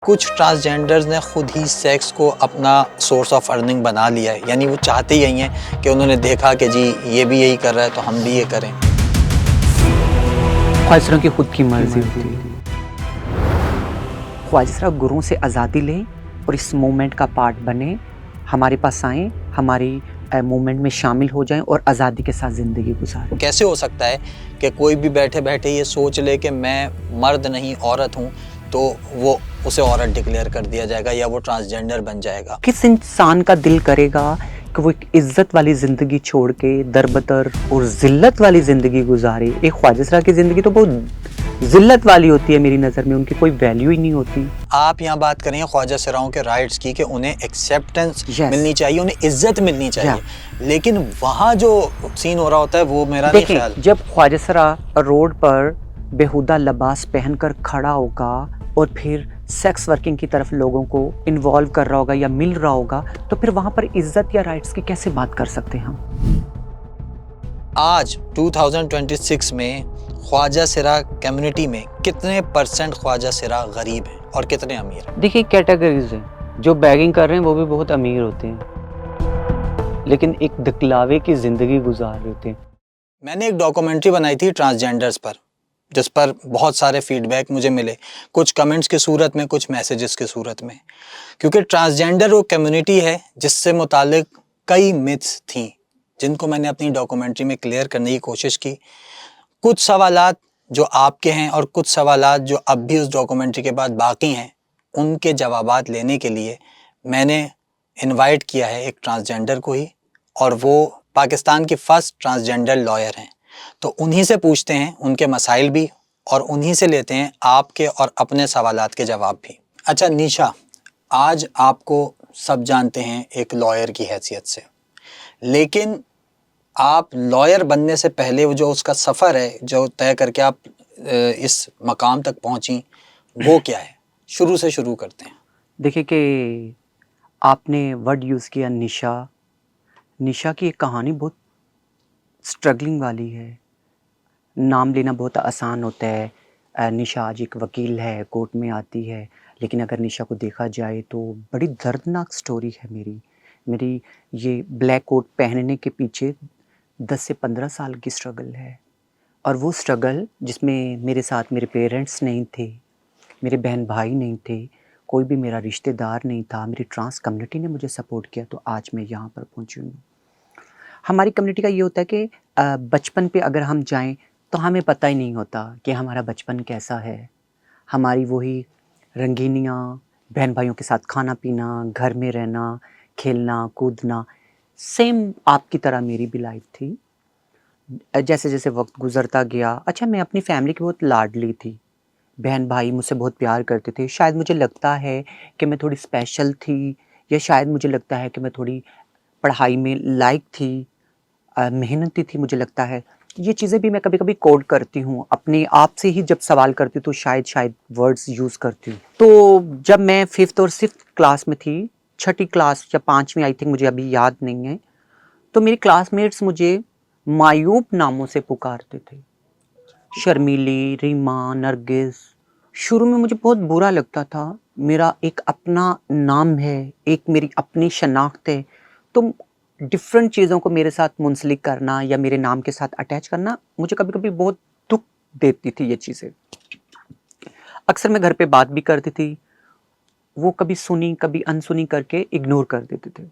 कुछ ट्रांसजेंडर्स ने खुद ही सेक्स को अपना सोर्स ऑफ अर्निंग बना लिया है, यानी वो चाहते यही हैं कि उन्होंने देखा कि जी ये भी यही कर रहा है तो हम भी ये करें। ख्वाहिशों की खुद की मर्जी होती है। ख्वाहिशा गुरुओं से आज़ादी लें और इस मूवमेंट का पार्ट बने, हमारे पास आएँ, हमारी मूवमेंट में शामिल हो जाएं और आज़ादी के साथ ज़िंदगी गुजारें। कैसे हो सकता है कि कोई भी बैठे बैठे ये सोच ले कि मैं मर्द नहीं औरत हूँ, तो वो उसे औरत डिक्लेयर कर दिया जाएगा या वो ट्रांसजेंडर बन जाएगा। किस इंसान का दिल करेगा कि वो एक इज्जत वाली ज़िंदगी छोड़ के दरबदर और ज़िल्लत वाली ज़िंदगी गुजारे। एक ख्वाजा की ज़िंदगी तो बहुत ज़िल्लत वाली होती है मेरी नज़र में, उनकी कोई वैल्यू ही नहीं होती। आप यहाँ बात करें ख्वाजा सिराओं के राइट्स की कि उन्हें एक्सेप्टेंस मिलनी चाहिए, उन्हें इज्जत मिलनी चाहिए, लेकिन वहाँ जो सीन हो रहा होता है वो मेरा नहीं ख्याल। जब ख्वाजा सिरा रोड पर बेहुदा लिबास पहनकर खड़ा होगा और फिर सेक्स वर्किंग की तरफ लोगों को इन्वॉल्व कर रहा होगा या मिल रहा होगा, तो फिर वहाँ पर इज्जत या राइट्स की कैसे बात कर सकते हैं हम? आज 2026 में ख्वाजा सिरा कम्युनिटी में कितने परसेंट ख्वाजा सिरा गरीब हैं और कितने अमीर हैं? देखिए कैटेगरीज हैं, जो बैगिंग कर रहे हैं वो भी बहुत अमीर होते हैं, लेकिन एक दिखलावे की ज़िंदगी गुजार रहे होते हैं। मैंने एक डॉक्यूमेंट्री बनाई थी ट्रांसजेंडर्स पर, जिस पर बहुत सारे फीडबैक मुझे मिले, कुछ कमेंट्स की सूरत में, कुछ मैसेजेस की सूरत में, क्योंकि ट्रांसजेंडर वो कम्युनिटी है जिससे मुतालिक कई मिथ्स थी जिनको मैंने अपनी डॉक्यूमेंट्री में क्लियर करने की कोशिश की। कुछ सवालात जो आपके हैं और कुछ सवालात जो अब भी उस डॉक्यूमेंट्री के बाद बाकी हैं, उनके जवाबात लेने के लिए मैंने इनवाइट किया है एक ट्रांसजेंडर को ही, और वो पाकिस्तान की फ़र्स्ट ट्रांसजेंडर लॉयर हैं। तो उन्हीं से पूछते हैं उनके मसाइल भी और उन्हीं से लेते हैं आपके और अपने सवालात के जवाब भी। अच्छा निशा, आज आपको सब जानते हैं एक लॉयर की हैसियत से, लेकिन आप लॉयर बनने से पहले वो जो उसका सफ़र है जो तय करके आप इस मकाम तक पहुंची, वो क्या है? शुरू से शुरू करते हैं। देखिए कि आपने वर्ड यूज़ किया निशा। निशा की एक कहानी बहुत स्ट्रगलिंग वाली है। नाम लेना बहुत आसान होता है। निशा आज एक वकील है, कोर्ट में आती है, लेकिन अगर निशा को देखा जाए तो बड़ी दर्दनाक स्टोरी है मेरी ये ब्लैक कोट पहनने के पीछे 10 से 15 साल की स्ट्रगल है। और वो स्ट्रगल जिसमें मेरे साथ मेरे पेरेंट्स नहीं थे, मेरे बहन भाई नहीं थे, कोई भी मेरा रिश्तेदार नहीं था, मेरी ट्रांस कम्युनिटी ने मुझे सपोर्ट किया, तो आज मैं यहाँ पर पहुँची हूँ। हमारी कम्युनिटी का ये होता है कि बचपन पे अगर हम जाएँ तो हमें पता ही नहीं होता कि हमारा बचपन कैसा है। हमारी वही रंगीनियाँ, बहन भाइयों के साथ खाना पीना, घर में रहना, खेलना कूदना, सेम आपकी तरह मेरी भी लाइफ थी। जैसे जैसे वक्त गुजरता गया, अच्छा मैं अपनी फैमिली की बहुत लाडली थी, बहन भाई मुझसे बहुत प्यार करते थे। शायद मुझे लगता है कि मैं थोड़ी स्पेशल थी, या शायद मुझे लगता है कि मैं थोड़ी पढ़ाई में लायक थी, मेहनती थी, मुझे लगता है। ये चीज़ें भी मैं कभी-कभी कोड करती हूँ, अपने आप से ही जब सवाल करती हूँ तो शायद वर्ड्स यूज़ करती हूँ। तो जब मैं 5th और 6th क्लास में थी, छठी क्लास या 5वीं, आई थिंक, मुझे अभी याद नहीं है, तो मेरे क्लासमेट्स मुझे मायूब नामों से पुकारते थे। शर्मीली, रीमा, नरगिस। शुरू में मुझे बहुत बुरा लगता था, मेरा एक अपना नाम है, एक मेरी अपनी शनाख्त है, तो डिफरेंट चीज़ों को मेरे साथ मुंसलिक करना या मेरे नाम के साथ अटैच करना मुझे कभी-कभी बहुत दुःख देती थी ये चीज़ें। अक्सर मैं घर पे बात भी करती थी, वो कभी सुनी, कभी अनसुनी करके इग्नोर कर देते थे।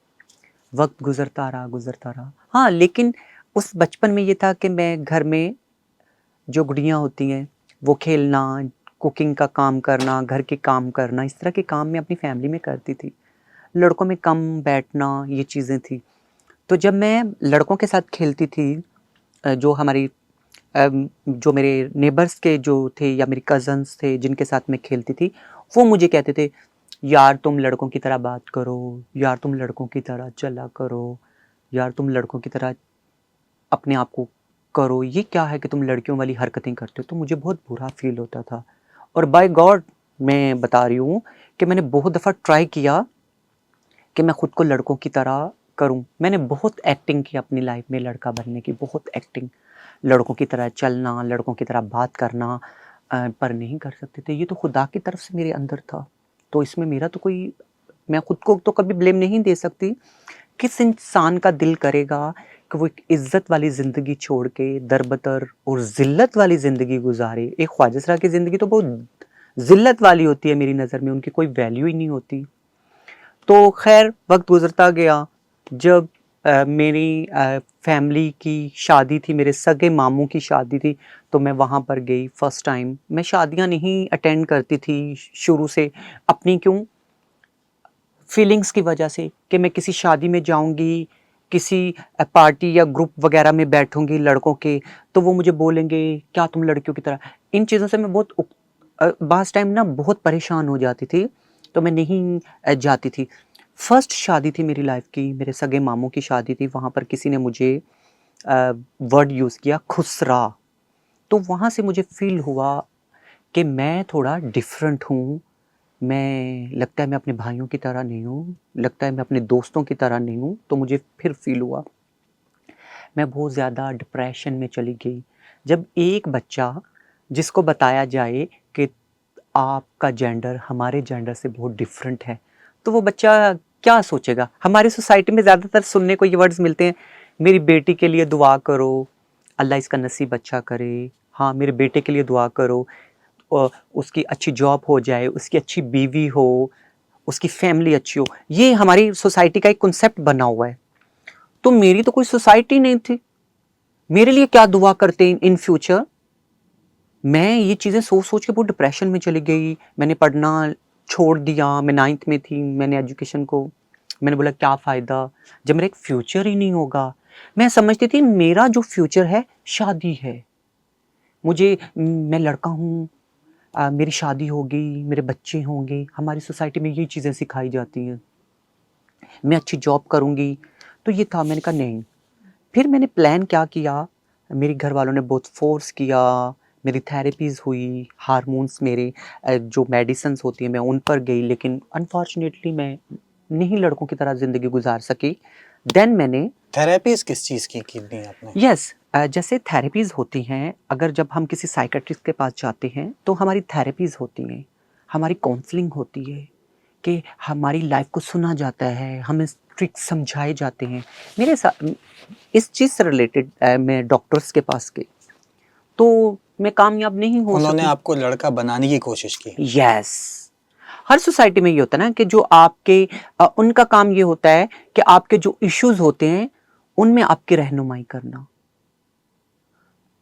वक़्त गुज़रता रहा। हाँ, लेकिन उस बचपन में ये था कि मैं घर में जो गुड़ियाँ होती हैं, वो खेलना, कुकिंग का काम करना, घर के काम करना, इस तरह के काम मैं अपनी फैमिली में करती थी। लड़कों में कम बैठना, ये चीज़ें थी। तो जब मैं लड़कों के साथ खेलती थी, जो हमारी जो मेरे नेबर्स के जो थे या मेरे कज़न्स थे जिनके साथ मैं खेलती थी, वो मुझे कहते थे, यार तुम लड़कों की तरह बात करो, यार तुम लड़कों की तरह चला करो, यार तुम लड़कों की तरह अपने आप को करो, ये क्या है कि तुम लड़कियों वाली हरकतें करते हो? तो मुझे बहुत बुरा फ़ील होता था। और बाय गॉड मैं बता रही हूँ कि मैंने बहुत दफ़ा ट्राई किया कि मैं खुद को लड़कों की तरह करूं। मैंने बहुत एक्टिंग की अपनी लाइफ में, लड़का बनने की बहुत एक्टिंग, लड़कों की तरह चलना, लड़कों की तरह बात करना, पर नहीं कर सकते थे। ये तो खुदा की तरफ से मेरे अंदर था। तो इसमें मेरा तो कोई, मैं खुद को तो कभी ब्लेम नहीं दे सकती। किस इंसान का दिल करेगा कि वो एक इज्जत वाली ज़िंदगी छोड़ के दरबदर और ज़िल्लत वाली ज़िंदगी गुजारे। एक ख्वाजा सरा की ज़िंदगी तो बहुत ज़िल्लत वाली होती है मेरी नज़र में, उनकी कोई वैल्यू ही नहीं होती। तो खैर वक्त गुजरता गया। जब मेरी फैमिली की शादी थी, मेरे सगे मामू की शादी थी, तो मैं वहाँ पर गई फर्स्ट टाइम। मैं शादियाँ नहीं अटेंड करती थी शुरू से, अपनी क्यों फीलिंग्स की वजह से, कि मैं किसी शादी में जाऊंगी, किसी पार्टी या ग्रुप वगैरह में बैठूंगी लड़कों के, तो वो मुझे बोलेंगे क्या तुम लड़कियों की तरह। इन चीज़ों से मैं बहुत बास टाइम ना बहुत परेशान हो जाती थी, तो मैं नहीं जाती थी। फर्स्ट शादी थी मेरी लाइफ की, मेरे सगे मामू की शादी थी। वहाँ पर किसी ने मुझे वर्ड यूज़ किया खुसरा, तो वहाँ से मुझे फील हुआ कि मैं थोड़ा डिफरेंट हूँ। मैं, लगता है मैं अपने भाइयों की तरह नहीं हूँ, लगता है मैं अपने दोस्तों की तरह नहीं हूँ। तो मुझे फिर फील हुआ, मैं बहुत ज़्यादा डिप्रेशन में चली गई। जब एक बच्चा जिसको बताया जाए कि आपका जेंडर हमारे जेंडर से बहुत डिफरेंट है, तो वो बच्चा क्या सोचेगा। हमारी सोसाइटी में ज़्यादातर सुनने को ये वर्ड्स मिलते हैं, मेरी बेटी के लिए दुआ करो, अल्लाह इसका नसीब अच्छा करे। हाँ, मेरे बेटे के लिए दुआ करो, उसकी अच्छी जॉब हो जाए, उसकी अच्छी बीवी हो, उसकी फैमिली अच्छी हो। ये हमारी सोसाइटी का एक कॉन्सेप्ट बना हुआ है। तो मेरी तो कोई सोसाइटी नहीं थी, मेरे लिए क्या दुआ करते इन फ्यूचर। मैं ये चीज़ें सोच सोच के बहुत डिप्रेशन में चली गई। मैंने पढ़ना छोड़ दिया, मैं 9th में थी, मैंने एजुकेशन को, मैंने बोला क्या फ़ायदा जब मेरा एक फ्यूचर ही नहीं होगा। मैं समझती थी मेरा जो फ्यूचर है शादी है, मुझे, मैं लड़का हूँ, मेरी शादी होगी, मेरे बच्चे होंगे। हमारी सोसाइटी में ये चीज़ें सिखाई जाती हैं, मैं अच्छी जॉब करूँगी। तो ये था, मैंने कहा नहीं। फिर मैंने प्लान क्या किया, मेरे घर वालों ने बहुत फोर्स किया, मेरी थेरेपीज़ हुई, हार्मोन्स मेरे जो मेडिसिन्स होती हैं मैं उन पर गई, लेकिन अनफॉर्चुनेटली मैं नहीं लड़कों की तरह ज़िंदगी गुजार सकी। देन मैंने, थेरेपीज किस चीज़ की दी आपने? यस, जैसे थेरेपीज़ होती हैं, अगर जब हम किसी साइकियाट्रिस्ट के पास जाते हैं तो हमारी थेरेपीज़ होती हैं, हमारी काउंसलिंग होती है, कि हमारी लाइफ को सुना जाता है, हमें ट्रिक्स समझाए जाते हैं। मेरे साथ इस चीज़ से रिलेटेड मैं डॉक्टर्स के पास गई, तो मैं कामयाब नहीं हो उन्होंने सकी। आपको लड़का बनाने की कोशिश की। यस, हर सोसाइटी में ये होता है ना कि जो आपके उनका काम ये होता है कि आपके जो इश्यूज होते हैं उनमें आपकी रहनुमाई करना।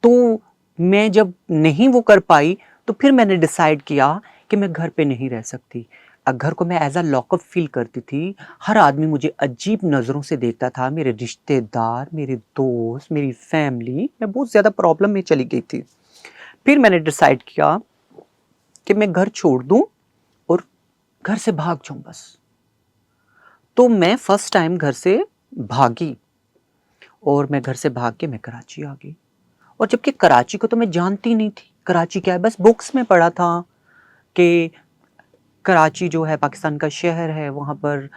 तो मैं जब नहीं वो कर पाई, तो फिर मैंने डिसाइड किया कि मैं घर पे नहीं रह सकती। घर को मैं एज अ लॉकअप फील करती थी। हर आदमी मुझे अजीब नज़रों से देखता था, मेरे रिश्तेदार, मेरे दोस्त, मेरी फैमिली। मैं बहुत ज़्यादा प्रॉब्लम में चली गई थी। फिर मैंने डिसाइड किया कि मैं घर छोड़ दूं और घर से भाग जाऊं बस। तो मैं फर्स्ट टाइम घर से भागी, और मैं घर से भाग के मैं कराची आ गई। और जबकि कराची को तो मैं जानती नहीं थी, कराची क्या है, बस बुक्स में पढ़ा था कि कराची जो है पाकिस्तान का शहर है, वहाँ पर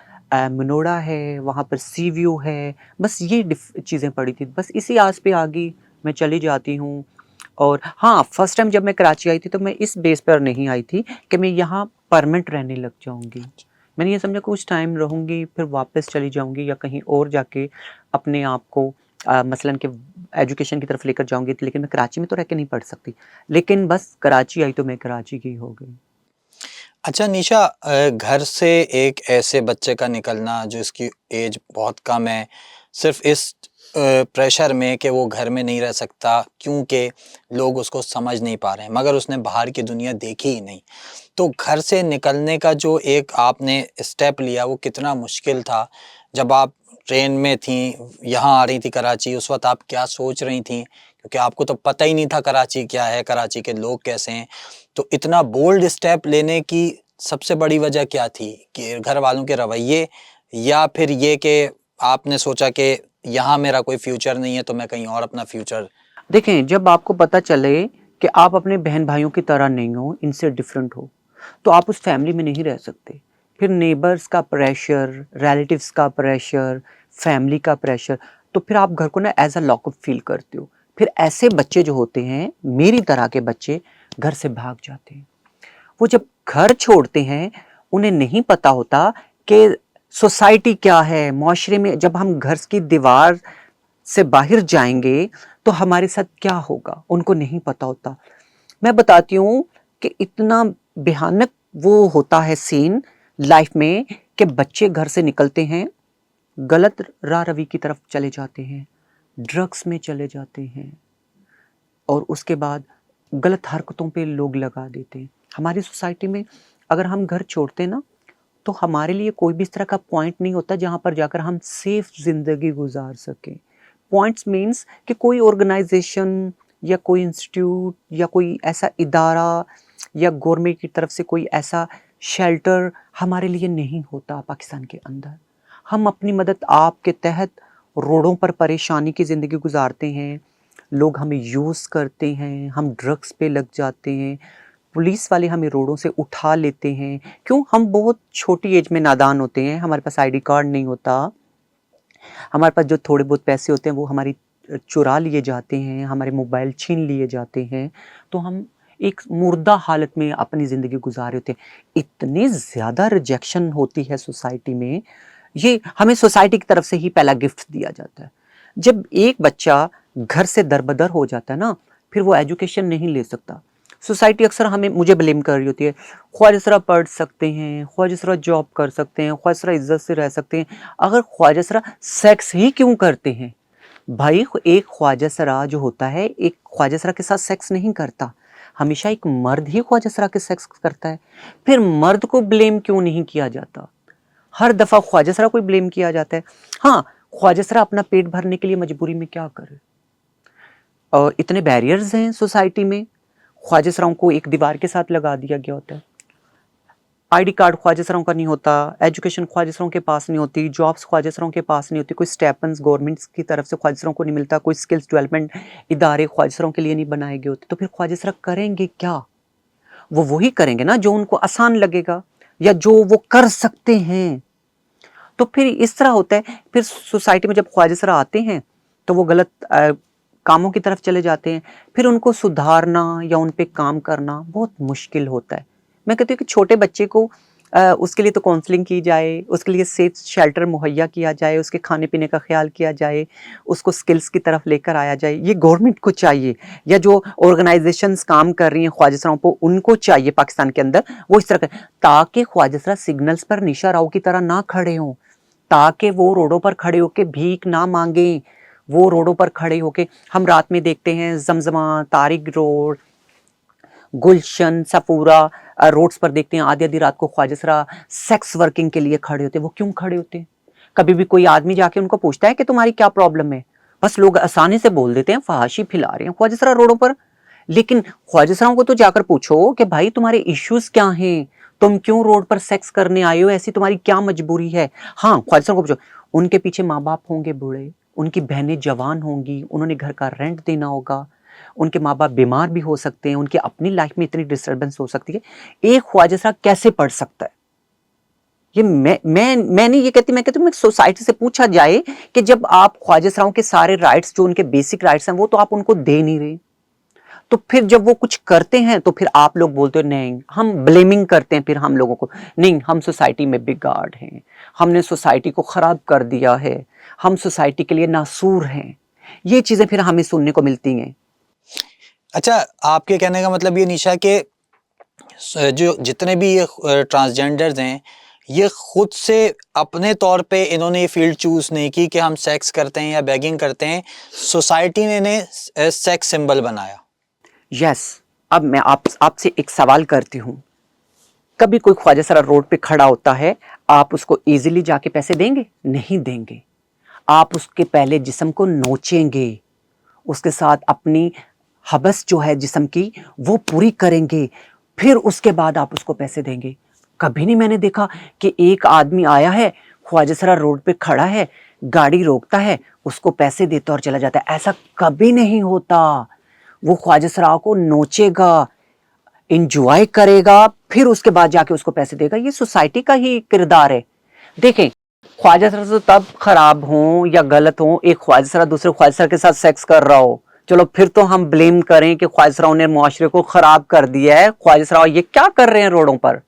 मनोड़ा है, वहाँ पर सी व्यू है, बस ये चीज़ें पढ़ी थी। बस इसी आस पे आ गई, मैं चली जाती हूँ। और हाँ, फर्स्ट टाइम जब मैं कराची आई थी तो मैं इस बेस पर नहीं आई थी कि मैं यहाँ परमानेंट रहने लग जाऊँगी। मैंने ये समझा कुछ टाइम रहूँगी फिर वापस चली जाऊँगी, या कहीं और जाके अपने आप को मसलन कि एजुकेशन की तरफ लेकर जाऊँगी। लेकिन मैं कराची में तो रह के नहीं पढ़ सकती। लेकिन बस कराची आई तो मैं कराची की हो गई। अच्छा निशा, घर से एक ऐसे बच्चे का निकलना जो इसकी एज बहुत कम है, सिर्फ इस प्रेशर में कि वो घर में नहीं रह सकता क्योंकि लोग उसको समझ नहीं पा रहे हैं, मगर उसने बाहर की दुनिया देखी ही नहीं। तो घर से निकलने का जो एक आपने स्टेप लिया वो कितना मुश्किल था? जब आप ट्रेन में थीं, यहाँ आ रही थी कराची, उस वक़्त आप क्या सोच रही थीं? क्योंकि आपको तो पता ही नहीं था कराची क्या है, कराची के लोग कैसे हैं। तो इतना बोल्ड स्टेप लेने की सबसे बड़ी वजह क्या थी? कि घर वालों के रवैये, या फिर ये कि आपने सोचा कि यहाँ मेरा कोई फ्यूचर नहीं है तो मैं कहीं और अपना फ्यूचर। देखें, जब आपको पता चले कि आप अपने बहन भाइयों की तरह नहीं हो, इनसे डिफरेंट हो, तो आप उस फैमिली में नहीं रह सकते। फिर नेबर्स का प्रेशर, रिलेटिव्स का प्रेशर, फैमिली का प्रेशर, तो फिर आप घर को ना एज अ लॉकअप फील करते हो। फिर ऐसे बच्चे जो होते हैं, मेरी तरह के बच्चे, घर से भाग जाते हैं। वो जब घर छोड़ते हैं, उन्हें नहीं पता होता कि सोसाइटी क्या है, माशरे में जब हम घर की दीवार से बाहर जाएंगे तो हमारे साथ क्या होगा, उनको नहीं पता होता। मैं बताती हूँ कि इतना भयानक वो होता है सीन लाइफ में कि बच्चे घर से निकलते हैं, गलत राह रवी की तरफ चले जाते हैं, ड्रग्स में चले जाते हैं और उसके बाद गलत हरकतों पे लोग लगा देते हैं। हमारी सोसाइटी में अगर हम घर छोड़ते हैं ना, तो हमारे लिए कोई भी इस तरह का पॉइंट नहीं होता जहाँ पर जाकर हम सेफ ज़िंदगी गुजार सकें। पॉइंट्स मीन्स कि कोई ऑर्गेनाइजेशन या कोई इंस्टीट्यूट या कोई ऐसा इदारा या गवर्नमेंट की तरफ से कोई ऐसा शेल्टर हमारे लिए नहीं होता पाकिस्तान के अंदर। हम अपनी मदद आप के तहत रोडों पर परेशानी की ज़िंदगी गुजारते हैं, लोग हमें यूज़ करते हैं, हम ड्रग्स पे लग जाते हैं, पुलिस वाले हमें रोडों से उठा लेते हैं। क्यों? हम बहुत छोटी एज में नादान होते हैं, हमारे पास आईडी कार्ड नहीं होता, हमारे पास जो थोड़े बहुत पैसे होते हैं वो हमारी चुरा लिए जाते हैं, हमारे मोबाइल छीन लिए जाते हैं, तो हम एक मुर्दा हालत में अपनी ज़िंदगी गुजारे होते हैं। इतनी ज़्यादा रिजेक्शन होती है सोसाइटी में, ये हमें सोसाइटी की तरफ से ही पहला गिफ्ट दिया जाता है। जब एक बच्चा घर से दरबदर हो जाता है ना, फिर वो एजुकेशन नहीं ले सकता। सोसाइटी अक्सर मुझे ब्लेम कर रही होती है, ख्वाजा पढ़ सकते हैं, ख्वाजा जॉब कर सकते हैं, ख्वाजा इज्जत से रह सकते हैं। अगर ख्वाजा सेक्स ही क्यों करते हैं भाई? एक ख्वाजा जो होता है एक ख्वाजा के साथ सेक्स नहीं करता, हमेशा एक मर्द ही ख्वाजा के सेक्स करता है। फिर मर्द को ब्लेम क्यों नहीं किया जाता? हर दफ़ा ख्वाजा को ही ब्लेम किया जाता है। हाँ, ख्वाजा अपना पेट भरने के लिए मजबूरी में क्या करे, और इतने बैरियर्स हैं सोसाइटी में, ख्वाजा को एक दीवार के साथ लगा दिया गया होता है। आईडी कार्ड ख्वाजा का नहीं होता, एजुकेशन ख्वाजा के पास नहीं होती, जॉब्स ख्वाजा के पास नहीं होती, कोई स्टेपन्स गवर्नमेंट की तरफ से ख्वाजा को नहीं मिलता, कोई स्किल्स डेवलपमेंट इदारे ख्वाजा के लिए नहीं बनाए गए होते। तो फिर ख्वाजा करेंगे क्या? वो वही करेंगे ना जो उनको आसान लगेगा या जो वो कर सकते हैं। तो फिर इस तरह होता है। फिर सोसाइटी में जब ख्वाजा आते हैं तो वो गलत कामों की तरफ चले जाते हैं, फिर उनको सुधारना या उन पे काम करना बहुत मुश्किल होता है। मैं कहती हूँ कि छोटे बच्चे को उसके लिए तो काउंसलिंग की जाए, उसके लिए सेफ शेल्टर मुहैया किया जाए, उसके खाने पीने का ख्याल किया जाए, उसको स्किल्स की तरफ लेकर आया जाए। ये गवर्नमेंट को चाहिए, या जो ऑर्गेनाइजेशंस काम कर रही हैं ख्वाजा को, उनको चाहिए पाकिस्तान के अंदर वो इस तरह करें, ताकि ख्वाजा सिग्नल्स पर निशा राव की तरह ना खड़े हों, ताकि वो रोडों पर खड़े होकर भीख ना मांगें। वो रोडों पर खड़े होके, हम रात में देखते हैं जमजमा, तारिक रोड, गुलशन, सफूरा रोड्स पर देखते हैं आधी आधी रात को ख्वाजा सेक्स वर्किंग के लिए खड़े होते हैं। वो क्यों खड़े होते हैं? कभी भी कोई आदमी जाके उनको पूछता है कि तुम्हारी क्या प्रॉब्लम है? बस लोग आसानी से बोल देते हैं फहाशी फैला रहे हैं ख्वाजा रोडों पर। लेकिन ख्वाजा को तो जाकर पूछो कि भाई तुम्हारे इश्यूज क्या हैं, तुम क्यों रोड पर सेक्स करने आए हो, ऐसी तुम्हारी क्या मजबूरी है? हाँ, ख्वाजा को पूछो। उनके पीछे माँ बाप होंगे बूढ़े, उनकी बहनें जवान होंगी, उन्होंने घर का रेंट देना होगा, उनके माँ बाप बीमार भी हो सकते हैं, उनकी अपनी लाइफ में इतनी डिस्टर्बेंस हो सकती है। एक ख्वाजा कैसे पढ़ सकता है? ये मैं नहीं ये कहती, मैं कहती हूँ सोसाइटी से पूछा जाए कि जब आप ख्वाजा के सारे राइट्स जो उनके बेसिक राइट्स हैं वो तो आप उनको दे नहीं रहे, तो फिर जब वो कुछ करते हैं तो फिर आप लोग बोलते हो नहीं, हम ब्लेमिंग करते हैं फिर हम लोगों को, नहीं हम सोसाइटी में बिगाड़ हैं, हमने सोसाइटी को ख़राब कर दिया है, हम सोसाइटी के लिए नासूर हैं। ये चीज़ें फिर हमें सुनने को मिलती हैं। अच्छा, आपके कहने का मतलब ये निशा के जो जितने भी ये ट्रांसजेंडर्स हैं, ये खुद से अपने तौर पे इन्होंने ये फील्ड चूज़ नहीं की कि हम सेक्स करते हैं या बेगिंग करते हैं, सोसाइटी ने इन्हें सेक्स सिंबल बनाया। यस। अब मैं आपसे एक सवाल करती हूँ, कभी कोई ख्वाजा रोड पे खड़ा होता है, आप उसको इजीली जाके पैसे देंगे? नहीं देंगे। आप उसके पहले जिस्म को नोचेंगे, उसके साथ अपनी हबस जो है जिस्म की वो पूरी करेंगे, फिर उसके बाद आप उसको पैसे देंगे। कभी नहीं मैंने देखा कि एक आदमी आया है, ख्वाजा रोड पे खड़ा है, गाड़ी रोकता है, उसको पैसे देता और चला जाता है। ऐसा कभी नहीं होता। वो ख्वाजा को नोचेगा, इंजॉय करेगा, फिर उसके बाद जाके उसको पैसे देगा। ये सोसाइटी का ही किरदार है। देखें, ख्वाजा तो तब खराब हो या गलत हो, एक ख्वाजा दूसरे ख्वाजा के साथ सेक्स कर रहा हो, चलो फिर तो हम ब्लेम करें कि ख्वाजा ने मुआशरे को खराब कर दिया है, ख्वाजा ये क्या कर रहे हैं रोडों पर।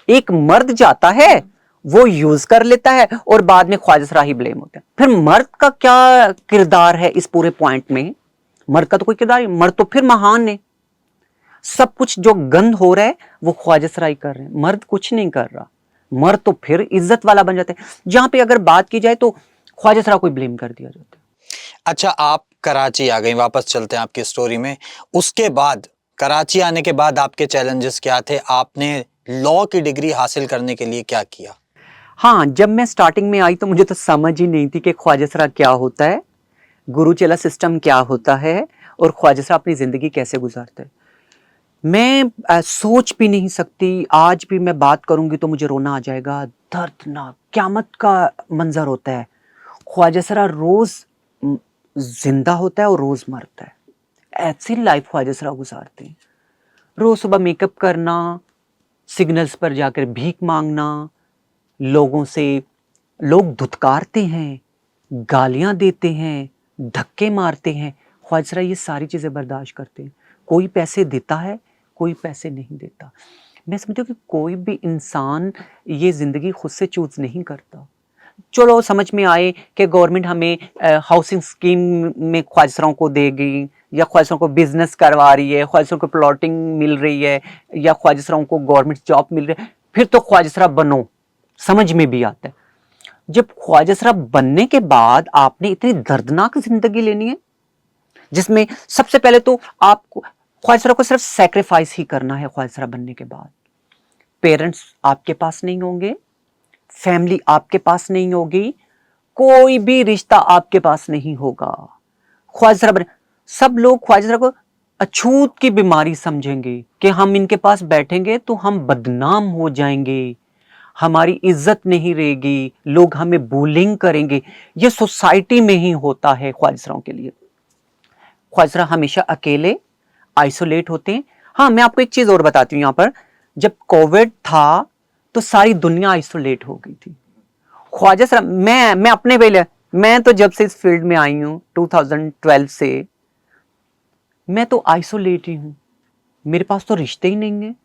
एक मर्द जाता है, वो यूज कर लेता है और बाद में ख्वाजा सरा ही ब्लेम होता है। फिर मर्द का क्या किरदार है इस पूरे पॉइंट में? मर्द का तो कोई किरदार नहीं, मर्द तो फिर महान है। सब कुछ जो गंद हो रहा है वो ख्वाजा सराई कर रहे हैं, मर्द कुछ नहीं कर रहा। मर्द तो फिर इज्जत वाला बन जाता है। जहां पे अगर बात की जाए तो ख्वाजा सरा को ब्लेम कर दिया जाता है। अच्छा, आप कराची आ गई, वापस चलते हैं आपकी स्टोरी में। उसके बाद कराची आने के बाद आपके चैलेंजेस क्या थे? आपने लॉ की डिग्री हासिल करने के लिए क्या किया? हाँ, जब मैं स्टार्टिंग में आई तो मुझे तो समझ ही नहीं थी कि ख्वाजा सरा क्या होता है, गुरु चेला सिस्टम क्या होता है और ख्वाजा सरा अपनी जिंदगी कैसे गुजारता है। मैं सोच भी नहीं सकती। आज भी मैं बात करूंगी तो मुझे रोना आ जाएगा। दर्दनाक क्यामत का मंजर होता है। ख्वाजा सरा रोज जिंदा होता है और रोज मरता है। ऐसी लाइफ ख्वाजा सरा गुजारते हैं। रोज सुबह मेकअप करना, सिग्नल्स पर जाकर भीख मांगना, लोगों से लोग धुतकारते हैं, गालियां देते हैं, धक्के मारते हैं। ख्वाजा सरा ये सारी चीज़ें बर्दाश्त करते हैं। कोई पैसे देता है, कोई पैसे नहीं देता। मैं समझती हूँ कि कोई भी इंसान ये ज़िंदगी खुद से चूज नहीं करता। चलो समझ में आए कि गवर्नमेंट हमें हाउसिंग स्कीम में ख्वाजा सराओं को देगी, या ख्वाजा सराओं को बिजनेस करवा रही है, ख्वाजा सराओं को प्लॉटिंग मिल रही है, या ख्वाजा सराओं को गवर्नमेंट जॉब मिल रही है, फिर तो ख्वाजा सरा बनो, समझ में भी आता है। जब ख्वाजा सरा बनने के बाद आपने इतनी दर्दनाक जिंदगी लेनी है जिसमें सबसे पहले तो आपको ख्वाजा सरा को सिर्फ सेक्रीफाइस ही करना है। ख्वाजा सरा बनने के बाद पेरेंट्स आपके पास नहीं होंगे, फैमिली आपके पास नहीं होगी, कोई भी रिश्ता आपके पास नहीं होगा। ख्वाजा सरा बने, सब लोग ख्वाजा सरा को अछूत की बीमारी समझेंगे कि हम इनके पास बैठेंगे तो हम बदनाम हो जाएंगे, हमारी इज्जत नहीं रहेगी, लोग हमें बुलिंग करेंगे। ये सोसाइटी में ही होता है ख्वाजा सराओं के लिए। ख्वाजा सरा हमेशा अकेले आइसोलेट होते हैं। हाँ, मैं आपको एक चीज और बताती हूँ यहाँ पर, जब कोविड था तो सारी दुनिया आइसोलेट हो गई थी। ख्वाजा सरा, मैं अपने पहले, मैं तो जब से इस फील्ड में आई हूँ 2012 से, मैं तो आइसोलेट ही हूँ। मेरे पास तो रिश्ते ही नहीं है।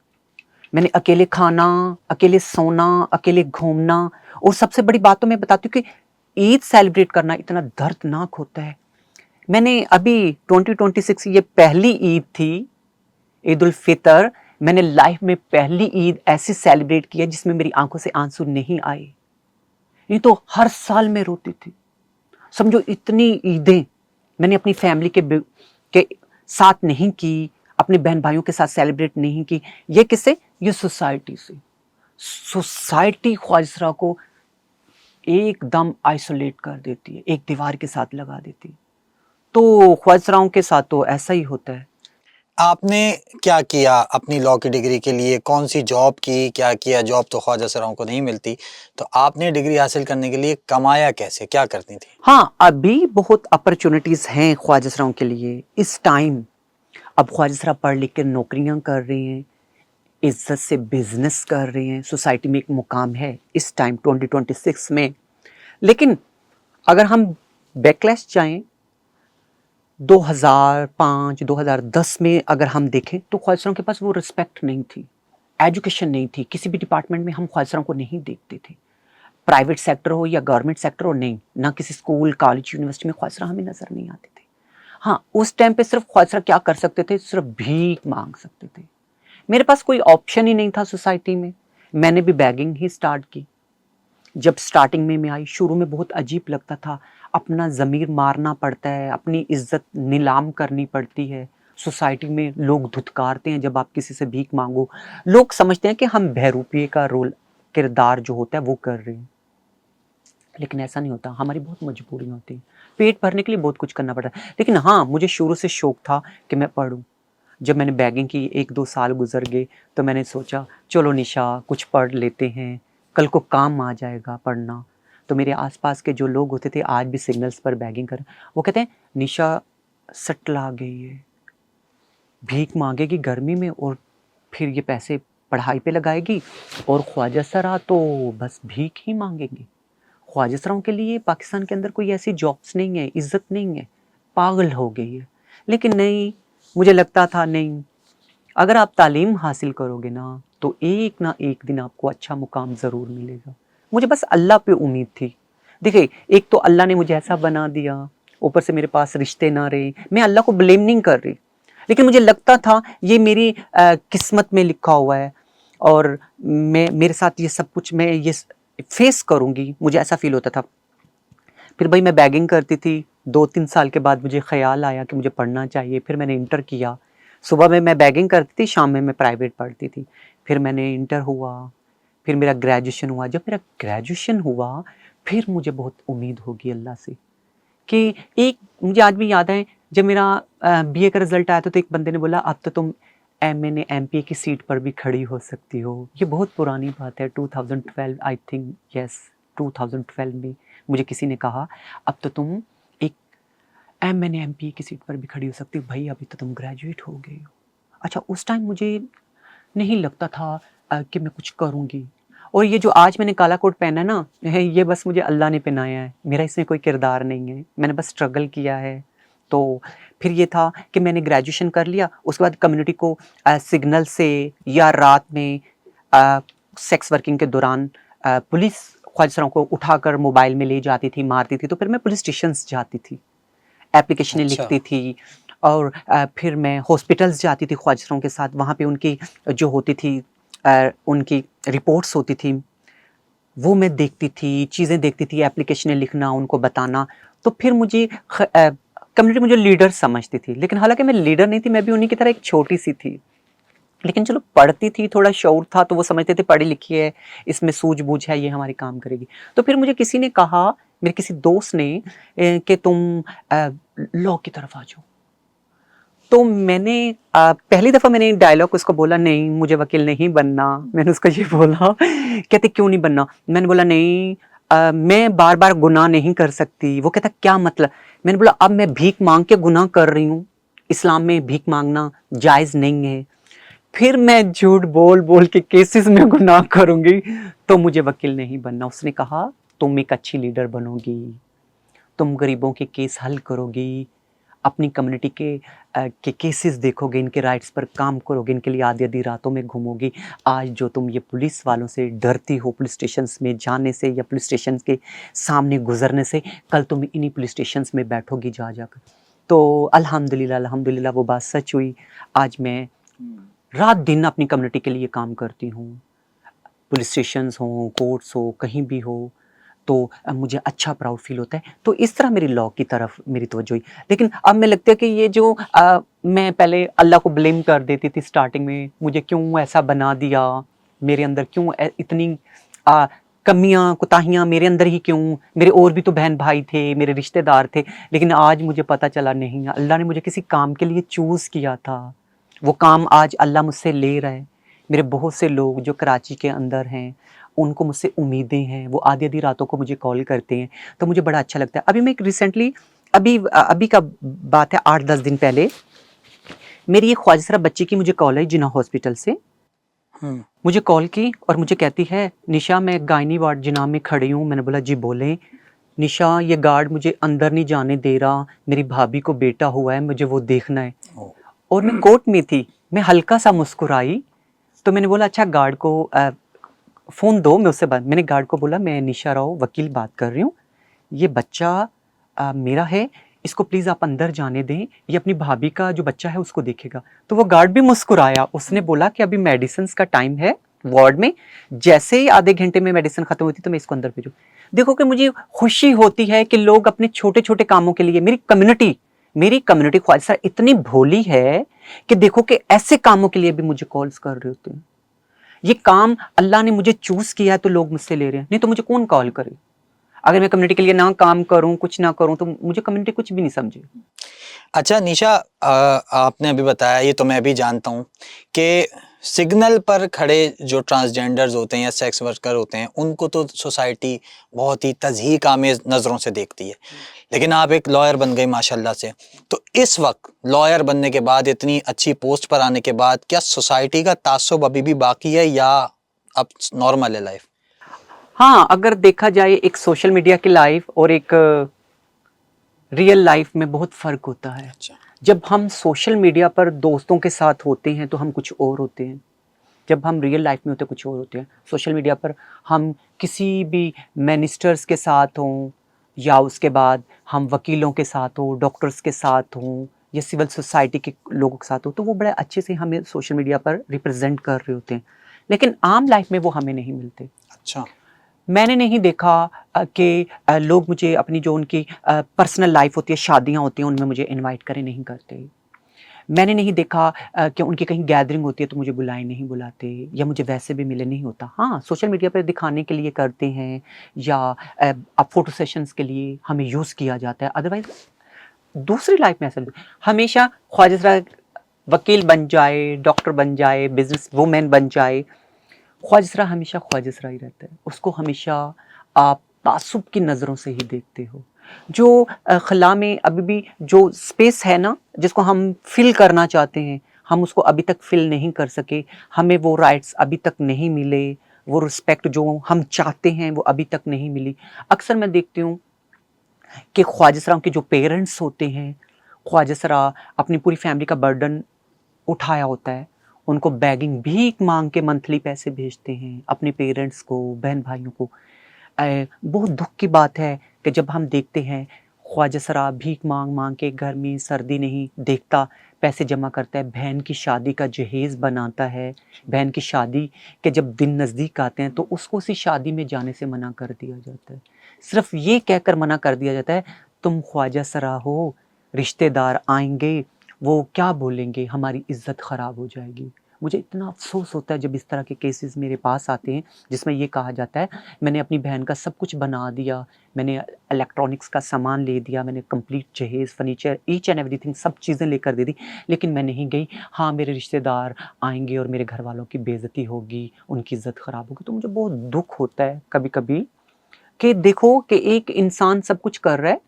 मैंने अकेले खाना, अकेले सोना, अकेले घूमना, और सबसे बड़ी बात तो मैं बताती हूँ कि ईद सेलिब्रेट करना इतना दर्दनाक होता है। मैंने अभी 2026 ये पहली ईद थी, ईद उल फितर, मैंने लाइफ में पहली ईद ऐसी सेलिब्रेट की है जिसमें मेरी आंखों से आंसू नहीं आए। ये तो हर साल मैं रोती थी। समझो इतनी ईदें मैंने अपनी फैमिली के साथ नहीं की, अपने बहन भाइयों के साथ सेलिब्रेट नहीं की। ये किससे? ये सोसाइटी से। सोसाइटी ख्वाजा सरा को एकदम आइसोलेट कर देती है, एक दीवार के साथ लगा देती है। तो ख्वाजा सराओं के साथ तो ऐसा ही होता है। आपने क्या किया अपनी लॉ की डिग्री के लिए? कौन सी जॉब की, क्या किया? जॉब तो ख्वाजा सराओं को नहीं मिलती, तो आपने डिग्री हासिल करने के लिए कमाया कैसे, क्या करती थी? हाँ, अभी बहुत अपॉर्चुनिटीज हैं ख्वाजा सराओं के लिए इस टाइम। अब ख्वाजा सरा पढ़ लिख कर नौकरियां कर रहे हैं, इज्जत से बिजनेस कर रहे हैं, सोसाइटी में एक मुकाम है इस टाइम 2026 में। लेकिन अगर हम बैकलैश जाएं 2005 2010 में अगर हम देखें तो ख्वाजा सराओं के पास वो रिस्पेक्ट नहीं थी, एजुकेशन नहीं थी। किसी भी डिपार्टमेंट में हम ख्वाजा सराओं को नहीं देखते थे, प्राइवेट सेक्टर हो या गवर्नमेंट सेक्टर हो, नहीं, ना किसी स्कूल कॉलेज यूनिवर्सिटी में ख्वाजा सरा हमें नजर नहीं आते थे। हाँ, उस टाइम पे सिर्फ ख्वाजा सरा क्या कर सकते थे? सिर्फ भीख मांग सकते थे। मेरे पास कोई ऑप्शन ही नहीं था सोसाइटी में। मैंने भी बैगिंग ही स्टार्ट की। जब स्टार्टिंग में मैं आई, शुरू में बहुत अजीब लगता था। अपना ज़मीर मारना पड़ता है, अपनी इज्जत नीलाम करनी पड़ती है। सोसाइटी में लोग धुतकारते हैं जब आप किसी से भीख मांगो। लोग समझते हैं कि हम बहरूपिये का रोल, किरदार जो होता है वो कर रहे हैं, लेकिन ऐसा नहीं होता। हमारी बहुत मजबूरी होती है, पेट भरने के लिए बहुत कुछ करना पड़ता है। लेकिन हाँ, मुझे शुरू से शौक था कि मैं पढ़ूं। जब मैंने बैगिंग की 1-2 साल गुजर गए तो मैंने सोचा चलो निशा कुछ पढ़ लेते हैं, कल को काम आ जाएगा पढ़ना। तो मेरे आसपास के जो लोग होते थे, आज भी सिग्नल्स पर बैगिंग कर, वो कहते हैं निशा सट ला गई है, भीख मांगेगी गर्मी में और फिर ये पैसे पढ़ाई पे लगाएगी, और ख्वाजा सरा तो बस भीख ही मांगेंगे। ख्वाजा सराओं के लिए पाकिस्तान के अंदर कोई ऐसी जॉब्स नहीं है, इज्जत नहीं है, पागल हो गई है। लेकिन नहीं, मुझे लगता था नहीं, अगर आप तालीम हासिल करोगे ना तो एक ना एक दिन आपको अच्छा मुकाम ज़रूर मिलेगा। मुझे बस अल्लाह पे उम्मीद थी। देखिए, एक तो अल्लाह ने मुझे ऐसा बना दिया, ऊपर से मेरे पास रिश्ते ना रहे। मैं अल्लाह को ब्लेम नहीं कर रही, लेकिन मुझे लगता था ये मेरी किस्मत में लिखा हुआ है और मैं मेरे साथ ये सब कुछ मैं ये फेस करूँगी, मुझे ऐसा फ़ील होता था। फिर भाई मैं बैगिंग करती थी, 2-3 साल के बाद मुझे ख़्याल आया कि मुझे पढ़ना चाहिए, फिर मैंने इंटर किया। सुबह में मैं बैगिंग करती थी, शाम में मैं प्राइवेट पढ़ती थी। फिर मैंने इंटर हुआ, फिर मेरा ग्रेजुएशन हुआ। जब मेरा ग्रेजुएशन हुआ, फिर मुझे बहुत उम्मीद होगी अल्लाह से कि एक मुझे आज भी याद है जब मेरा बीए का रिज़ल्ट आया था तो एक बंदे ने बोला अब तो तुम एमए एमपीए की सीट पर भी खड़ी हो सकती हो। ये बहुत पुरानी बात है 2012 आई थिंक यस 2012 में मुझे किसी ने कहा अब तो तुम एक एमए एमपीए की सीट पर भी खड़ी हो सकती हो। भाई अभी तो तुम ग्रेजुएट हो गए हो। अच्छा उस टाइम मुझे नहीं लगता था कि मैं कुछ करूँगी। और ये जो आज मैंने काला कोट पहना है ना, ये बस मुझे अल्लाह ने पहनाया है, मेरा इसमें कोई किरदार नहीं है, मैंने बस स्ट्रगल किया है। तो फिर ये था कि मैंने ग्रेजुएशन कर लिया, उसके बाद कम्युनिटी को सिग्नल से या रात में सेक्स वर्किंग के दौरान पुलिस ख्वाहिशों को उठाकर मोबाइल में ले जाती थी, मारती थी। तो फिर मैं पुलिस स्टेशन जाती थी, एप्लीकेशनें अच्छा। लिखती थी और फिर मैं हॉस्पिटल्स जाती थी ख्वाहिशों के साथ। वहाँ पे उनकी जो होती थी उनकी रिपोर्ट्स होती थी, वो मैं देखती थी, चीज़ें देखती थी, एप्लीकेशनें लिखना, उनको बताना। तो फिर मुझे कम्युनिटी मुझे लीडर समझती थी, लेकिन हालाँकि मैं लीडर नहीं थी, मैं भी उन्हीं की तरह एक छोटी-सी थी। लेकिन चलो पढ़ती थी, थोड़ा शऊर था, तो वो समझते थे पढ़ी लिखी है, इसमें सूझ-बूझ है, ये हमारी काम करेगी। तो फिर मुझे किसी ने कहा, मेरे किसी दोस्त ने कि तुम लॉ की तरफ आ जाओ। तो मैंने पहली दफ़ा मैंने डायलॉग उसको बोला नहीं मुझे वकील नहीं बनना। मैंने उसको ये बोला कहते क्यों नहीं बनना? मैंने बोला नहीं मैं बार-बार गुनाह नहीं कर सकती। वो कहता क्या मतलब? मैंने बोला अब मैं भीख माँग के गुनाह कर रही हूँ। इस्लाम में भीख माँगना जायज़ नहीं है। फिर मैं झूठ बोल-बोल के केसेस में गुनाह करूँगी तो मुझे वकील नहीं बनना। उसने कहा तुम एक अच्छी लीडर बनोगी, तुम गरीबों के केस हल करोगी, अपनी कम्युनिटी के केसेस देखोगे, इनके राइट्स पर काम करोगे, इनके लिए आधी-आधी रातों में घूमोगी। आज जो तुम ये पुलिस वालों से डरती हो पुलिस स्टेशंस में जाने से या पुलिस स्टेशन के सामने गुज़रने से, कल तुम इन्हीं पुलिस स्टेशंस में बैठोगी जा-जाकर। तो अल्हम्दुलिल्लाह वो बात सच हुई। आज मैं रात-दिन अपनी कम्युनिटी के लिए काम करती हूँ। पुलिस स्टेशंस हों, कोर्ट्स हो, कहीं भी हो, तो मुझे अच्छा प्राउड फ़ील होता है। तो इस तरह मेरी लॉ की तरफ मेरी तवज्जो हुई। लेकिन अब मैं लगता है कि ये जो मैं पहले अल्लाह को ब्लेम कर देती थी स्टार्टिंग में, मुझे क्यों ऐसा बना दिया? मेरे अंदर क्यों इतनी अ, कमियाँ, कोताहियाँ मेरे अंदर ही क्यों? मेरे और भी तो बहन-भाई थे, मेरे रिश्तेदार थे। लेकिन आज मुझे पता चला नहीं, अल्लाह ने मुझे किसी काम के लिए चूज़ किया था। वो काम आज अल्लाह मुझसे ले रहा है। मेरे बहुत से लोग जो कराची के अंदर हैं, उनको मुझसे उम्मीदें हैं, वो आधी-आधी रातों को मुझे कॉल करते हैं, तो मुझे बड़ा अच्छा लगता है। अभी मैं एक रिसेंटली अभी का बात है 8-10 दिन पहले, मेरी एक ख्वाहिशरा बच्ची की मुझे कॉल आई जिन्ना हॉस्पिटल से। हम्म। मुझे कॉल की और मुझे कहती है, निशा मैं गायनी वार्ड जिन्ना में खड़ी हूँ। मैंने बोला जी बोलें। निशा ये गार्ड मुझे अंदर नहीं जाने दे रहा, मेरी भाभी को बेटा हुआ है, मुझे वो देखना है। ओ, और मैं कोर्ट में थी, मैं हल्का-सा मुस्कुराई, तो मैंने बोला अच्छा गार्ड को फ़ोन दो मैं उससे बात मैंने गार्ड को बोला मैं निशा राव वकील बात कर रही हूँ। ये बच्चा मेरा है, इसको प्लीज़ आप अंदर जाने दें, ये अपनी भाभी का जो बच्चा है उसको देखेगा। तो वो गार्ड भी मुस्कुराया, उसने बोला कि अभी मेडिसिन्स का टाइम है वार्ड में, जैसे ही आधे घंटे में मेडिसिन खत्म होती तो मैं इसको अंदर भेजूँ। देखो कि मुझे खुशी होती है कि लोग अपने छोटे-छोटे कामों के लिए मेरी कम्युनिटी ख्वाहिशा इतनी भोली है कि देखो कि ऐसे कामों के लिए भी मुझे कॉल्स कर रहे होते हैं। ये काम अल्लाह ने मुझे चूज़ किया है तो लोग मुझसे ले रहे हैं, नहीं तो मुझे कौन कॉल करे? अगर मैं कम्युनिटी के लिए ना काम करूँ, कुछ ना करूँ तो मुझे कम्युनिटी कुछ भी नहीं समझे। अच्छा निशा, आपने अभी बताया, ये तो मैं भी जानता हूँ कि सिग्नल पर खड़े जो ट्रांसजेंडर्स होते हैं या सेक्स वर्कर होते हैं, उनको तो सोसाइटी बहुत ही तज़हीक आमेज़ नज़रों से देखती है। लेकिन आप एक लॉयर बन गई माशाल्लाह से। तो इस वक्त लॉयर बनने के बाद, इतनी अच्छी पोस्ट पर आने के बाद, क्या सोसाइटी का तासुब अभी भी बाकी है या अब नॉर्मल है लाइफ? हाँ, अगर देखा जाए एक सोशल मीडिया की लाइफ और एक रियल लाइफ में बहुत फ़र्क होता है। अच्छा। जब हम सोशल मीडिया पर दोस्तों के साथ होते हैं तो हम कुछ और होते हैं। जब हम रियल लाइफ में होते कुछ और होते हैं, सोशल मीडिया पर हम किसी भी मिनिस्टर्स के साथ हों या उसके बाद हम वकीलों के साथ हों, डॉक्टर्स के साथ हों या सिविल सोसाइटी के लोगों के साथ हों, तो वो बड़े अच्छे से हमें सोशल मीडिया पर रिप्रेजेंट कर रहे होते हैं, लेकिन आम लाइफ में वो हमें नहीं मिलते। अच्छा। मैंने नहीं देखा कि लोग मुझे अपनी जो उनकी पर्सनल लाइफ होती है, शादियाँ होती हैं, उनमें मुझे इनवाइट करें नहीं करते। मैंने नहीं देखा कि उनकी कहीं गैदरिंग होती है तो मुझे बुलाए नहीं बुलाते या मुझे वैसे भी मिले नहीं होता। हाँ, सोशल मीडिया पे दिखाने के लिए करते हैं या अब फ़ोटो सेशंस के लिए हमें यूज़ किया जाता है। अदरवाइज़ दूसरी लाइफ में ऐसा नहीं। हमेशा ख्वाजा वकील बन जाए, डॉक्टर बन जाए, बिज़नेस वूमेन बन जाए, ख्वाजा हमेशा ख्वाजा ही रहता है। उसको हमेशा आप तासुब की नज़रों से ही देखते हो। जो खला में अभी भी जो स्पेस है ना, जिसको हम फ़िल करना चाहते हैं, हम उसको अभी तक फ़िल नहीं कर सके। हमें वो राइट्स अभी तक नहीं मिले, वो रिस्पेक्ट जो हम चाहते हैं वो अभी तक नहीं मिली। अक्सर मैं देखती हूँ कि ख्वाजा के जो पेरेंट्स होते हैं, ख्वाजा अपनी पूरी फैमिली का बर्डन उठाया होता है, उनको बेगिंग भीख मांग के मंथली पैसे भेजते हैं अपने पेरेंट्स को, बहन भाइयों को। बहुत दुख की बात है कि जब हम देखते हैं ख्वाजा भीख मांग मांग के, गर्मी सर्दी नहीं देखता, पैसे जमा करता है, बहन की शादी का जहेज़ बनाता है। बहन की शादी के जब दिन नज़दीक आते हैं तो उसको उसी शादी में जाने से मना कर दिया जाता है। सिर्फ ये कहकर मना कर दिया जाता है, तुम ख्वाजा हो, रिश्तेदार आएंगे, वो क्या बोलेंगे, हमारी इज्जत ख़राब हो जाएगी। मुझे इतना अफ़सोस होता है जब इस तरह के केसेस मेरे पास आते हैं जिसमें ये कहा जाता है मैंने अपनी बहन का सब कुछ बना दिया, मैंने इलेक्ट्रॉनिक्स का सामान ले दिया, मैंने कंप्लीट जहेज़, फर्नीचर, ईच एंड एवरीथिंग सब चीज़ें लेकर दे दी, लेकिन मैं नहीं गई। हाँ, मेरे रिश्तेदार आएँगे और मेरे घर वालों की बेइज़्ज़ती होगी, उनकी इज़्ज़त ख़राब होगी। तो मुझे बहुत दुःख होता है कभी-कभी कि देखो कि एक इंसान सब कुछ कर रहा है,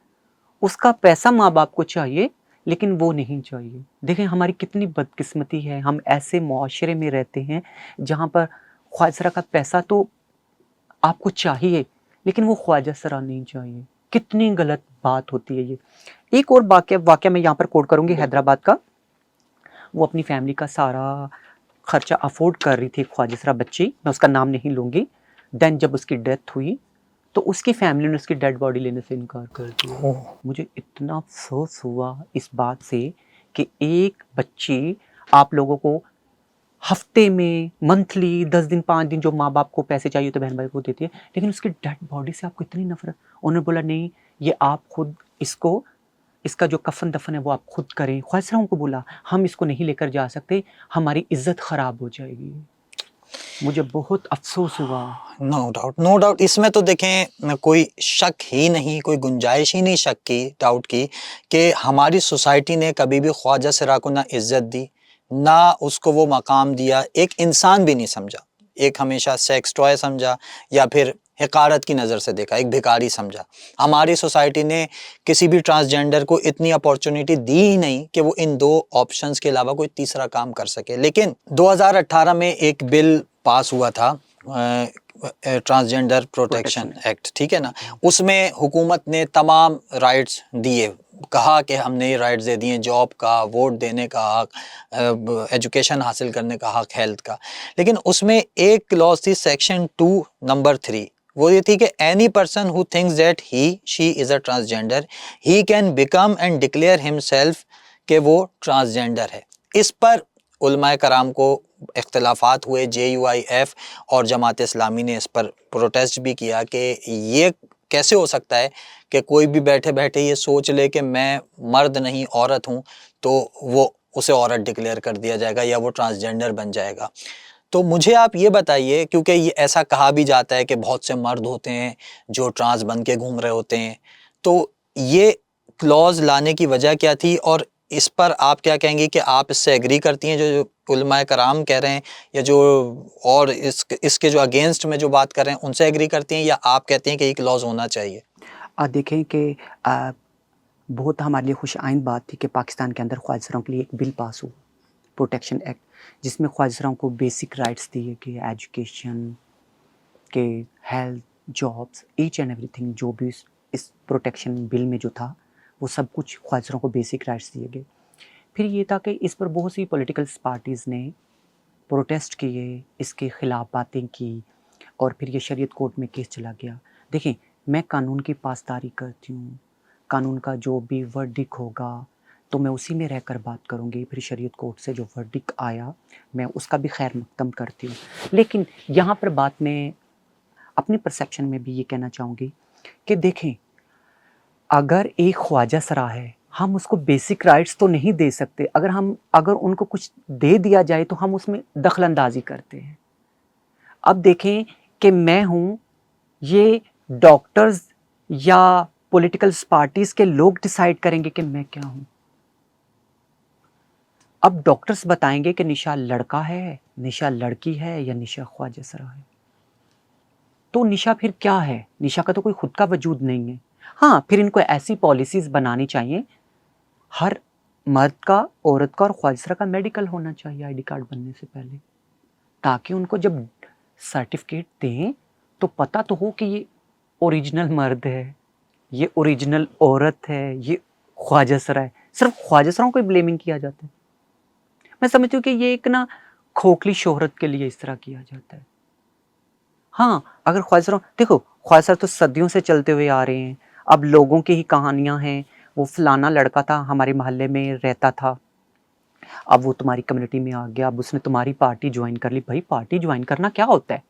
उसका पैसा माँ-बाप को चाहिए, लेकिन वो नहीं चाहिए। देखें हमारी कितनी बदकिस्मती है, हम ऐसे मुआशरे में रहते हैं, जहाँ पर ख्वाजा का पैसा तो आपको चाहिए, लेकिन वो ख्वाजा नहीं चाहिए। कितनी गलत बात होती है ये। एक और वाक़या मैं यहाँ पर कोट करूँगी हैदराबाद का। वो अपनी फैमिली का सारा खर्चा अफ़ोर्ड कर रही थी, ख्वाजा बच्ची, मैं उसका नाम नहीं लूँगी। देन जब उसकी डेथ हुई, तो उसकी फैमिली ने उसकी डेड बॉडी लेने से इनकार कर दिया। ओह! मुझे इतना अफ़सोस हुआ इस बात से कि एक बच्ची आप लोगों को हफ्ते में, मंथली 10 दिन 5 दिन जो माँ-बाप को पैसे चाहिए तो बहन-भाई को देती है, लेकिन उसकी डेड बॉडी से आपको इतनी नफ़रत। उन्होंने बोला नहीं, ये आप खुद इसको, इसका जो कफ़न-दफ़न है वो आप खुद करें। ख्वाजाओं को बोला हम इसको नहीं लेकर जा सकते, हमारी इज़्ज़त ख़राब हो जाएगी। मुझे बहुत अफ़सोस हुआ। No doubt, no doubt. इसमें तो देखें कोई शक ही नहीं, कोई गुंजाइश ही नहीं शक की, डाउट की, कि हमारी सोसाइटी ने कभी भी ख्वाजा सिरा को ना इज्जत दी, ना उसको वो मकाम दिया, एक इंसान भी नहीं समझा। एक हमेशा सेक्स टॉय समझा या फिर हकारत की नज़र से देखा, एक भिखारी समझा। हमारी सोसाइटी ने किसी भी ट्रांसजेंडर को इतनी अपॉर्चुनिटी दी ही नहीं कि वो इन दो ऑप्शंस के अलावा कोई तीसरा काम कर सके। लेकिन 2018 में एक बिल पास हुआ था, ट्रांसजेंडर प्रोटेक्शन एक्ट, ठीक है ना। उसमें हुकूमत ने तमाम राइट्स दिए, कहा कि हमने ये राइट्स दे दिए, जॉब का, वोट देने का हक, एजुकेशन हासिल करने का हक, हेल्थ का। लेकिन उसमें एक क्लॉज थी, सेक्शन 2 नंबर 3, वो ये थी कि any person who thinks that he she is a transgender, he can become and declare himself कि वो ट्रांसजेंडर है। इस पर उलमाए कराम को इख्तिलाफात हुए, JUIF और जमात इस्लामी ने इस पर प्रोटेस्ट भी किया कि ये कैसे हो सकता है कि कोई भी बैठे बैठे ये सोच ले कि मैं मर्द नहीं औरत हूँ, तो वो उसे औरत डिक्लेयर कर दिया जाएगा या वो ट्रांसजेंडर बन जाएगा। तो मुझे आप ये बताइए, क्योंकि ये ऐसा कहा भी जाता है कि बहुत से मर्द होते हैं जो ट्रांस बन के घूम रहे होते हैं, तो ये क्लॉज लाने की वजह क्या थी और इस पर आप क्या कहेंगी कि आप इससे एग्री करती हैं जो उलमाए कराम कह रहे हैं, या जो और इसके जो अगेंस्ट में जो बात कर रहे हैं उनसे एग्री करती हैं, या आप कहती हैं कि ये क्लॉज होना चाहिए? देखें कि बहुत हमारे लिए खुश आइंद बात थी कि पाकिस्तान के अंदर ख्वाजाओं के लिए एक बिल पास हुआ, प्रोटेक्शन एक्ट, जिसमें ख्वाजाओं को बेसिक राइट्स दिए कि एजुकेशन के, health, jobs, each and everything, जो भी इस प्रोटेक्शन बिल में जो था वो सब कुछ ख्वाजाओं को बेसिक राइट्स दिए गए। फिर ये था कि इस पर बहुत सी पॉलिटिकल पार्टीज़ ने प्रोटेस्ट किए, इसके खिलाफ बातें की और फिर ये शरीयत कोर्ट में केस चला गया। देखिए, मैं कानून की पासदारी करती हूँ, कानून का जो भी वर्डिक होगा तो मैं उसी में रहकर बात करूँगी। फिर शरीयत कोर्ट से जो वर्डिक आया मैं उसका भी खैर मकदम करती हूँ। लेकिन यहाँ पर बात मैं अपनी परसेप्शन में भी ये कहना चाहूँगी कि देखें, अगर एक ख्वाजा सरा है, हम उसको बेसिक राइट्स तो नहीं दे सकते। अगर उनको कुछ दे दिया जाए तो हम उसमें दखल अंदाजी करते हैं। अब देखें कि मैं हूँ, ये डॉक्टर्स या पॉलिटिकल पार्टीज के लोग डिसाइड करेंगे कि मैं क्या हूँ। अब डॉक्टर्स बताएंगे कि निशा लड़का है, निशा लड़की है या निशा ख्वाजा सरा है। तो निशा फिर क्या है? निशा का तो कोई खुद का वजूद नहीं है। हाँ, फिर इनको ऐसी पॉलिसीज बनानी चाहिए, हर मर्द का, औरत का और ख्वाजा सरा का मेडिकल होना चाहिए आईडी कार्ड बनने से पहले, ताकि उनको जब सर्टिफिकेट दें तो पता तो हो कि ये ओरिजिनल मर्द है, ये ओरिजिनल औरत है, ये ख्वाजा सरा है। सिर्फ ख्वाजा सराओं को ब्लेमिंग किया जाता है। मैं समझती हूँ कि ये एक ना खोखली शोहरत के लिए इस तरह किया जाता है। हाँ, अगर ख्वाजा सरा, देखो ख्वाजा सरा तो सदियों से चलते हुए आ रहे हैं। अब लोगों की ही कहानियां हैं, वो फलाना लड़का था हमारे मोहल्ले में रहता था, अब वो तुम्हारी कम्युनिटी में आ गया, अब उसने तुम्हारी पार्टी ज्वाइन कर ली। भाई, पार्टी ज्वाइन करना क्या होता है?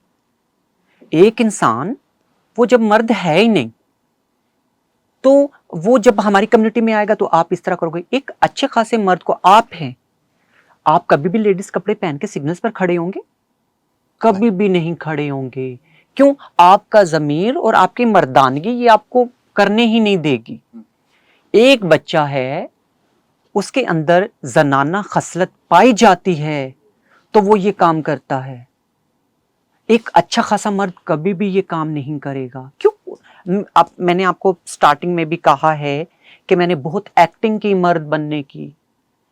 एक इंसान वो जब मर्द है ही नहीं तो वो जब हमारी कम्युनिटी में आएगा तो आप इस तरह करोगे। एक अच्छे खासे मर्द को, आप हैं, आप कभी भी लेडीज कपड़े पहन के सिग्नल्स पर खड़े होंगे? कभी भी नहीं खड़े होंगे। क्यों? आपका ज़मीर और आपकी मर्दानगी ये आपको करने ही नहीं देगी। एक बच्चा है, उसके अंदर जनाना खसलत पाई जाती है तो वो ये काम करता है। एक अच्छा खासा मर्द कभी भी ये काम नहीं करेगा। क्यों? अब मैंने आपको स्टार्टिंग में भी कहा है कि मैंने बहुत एक्टिंग की मर्द बनने की।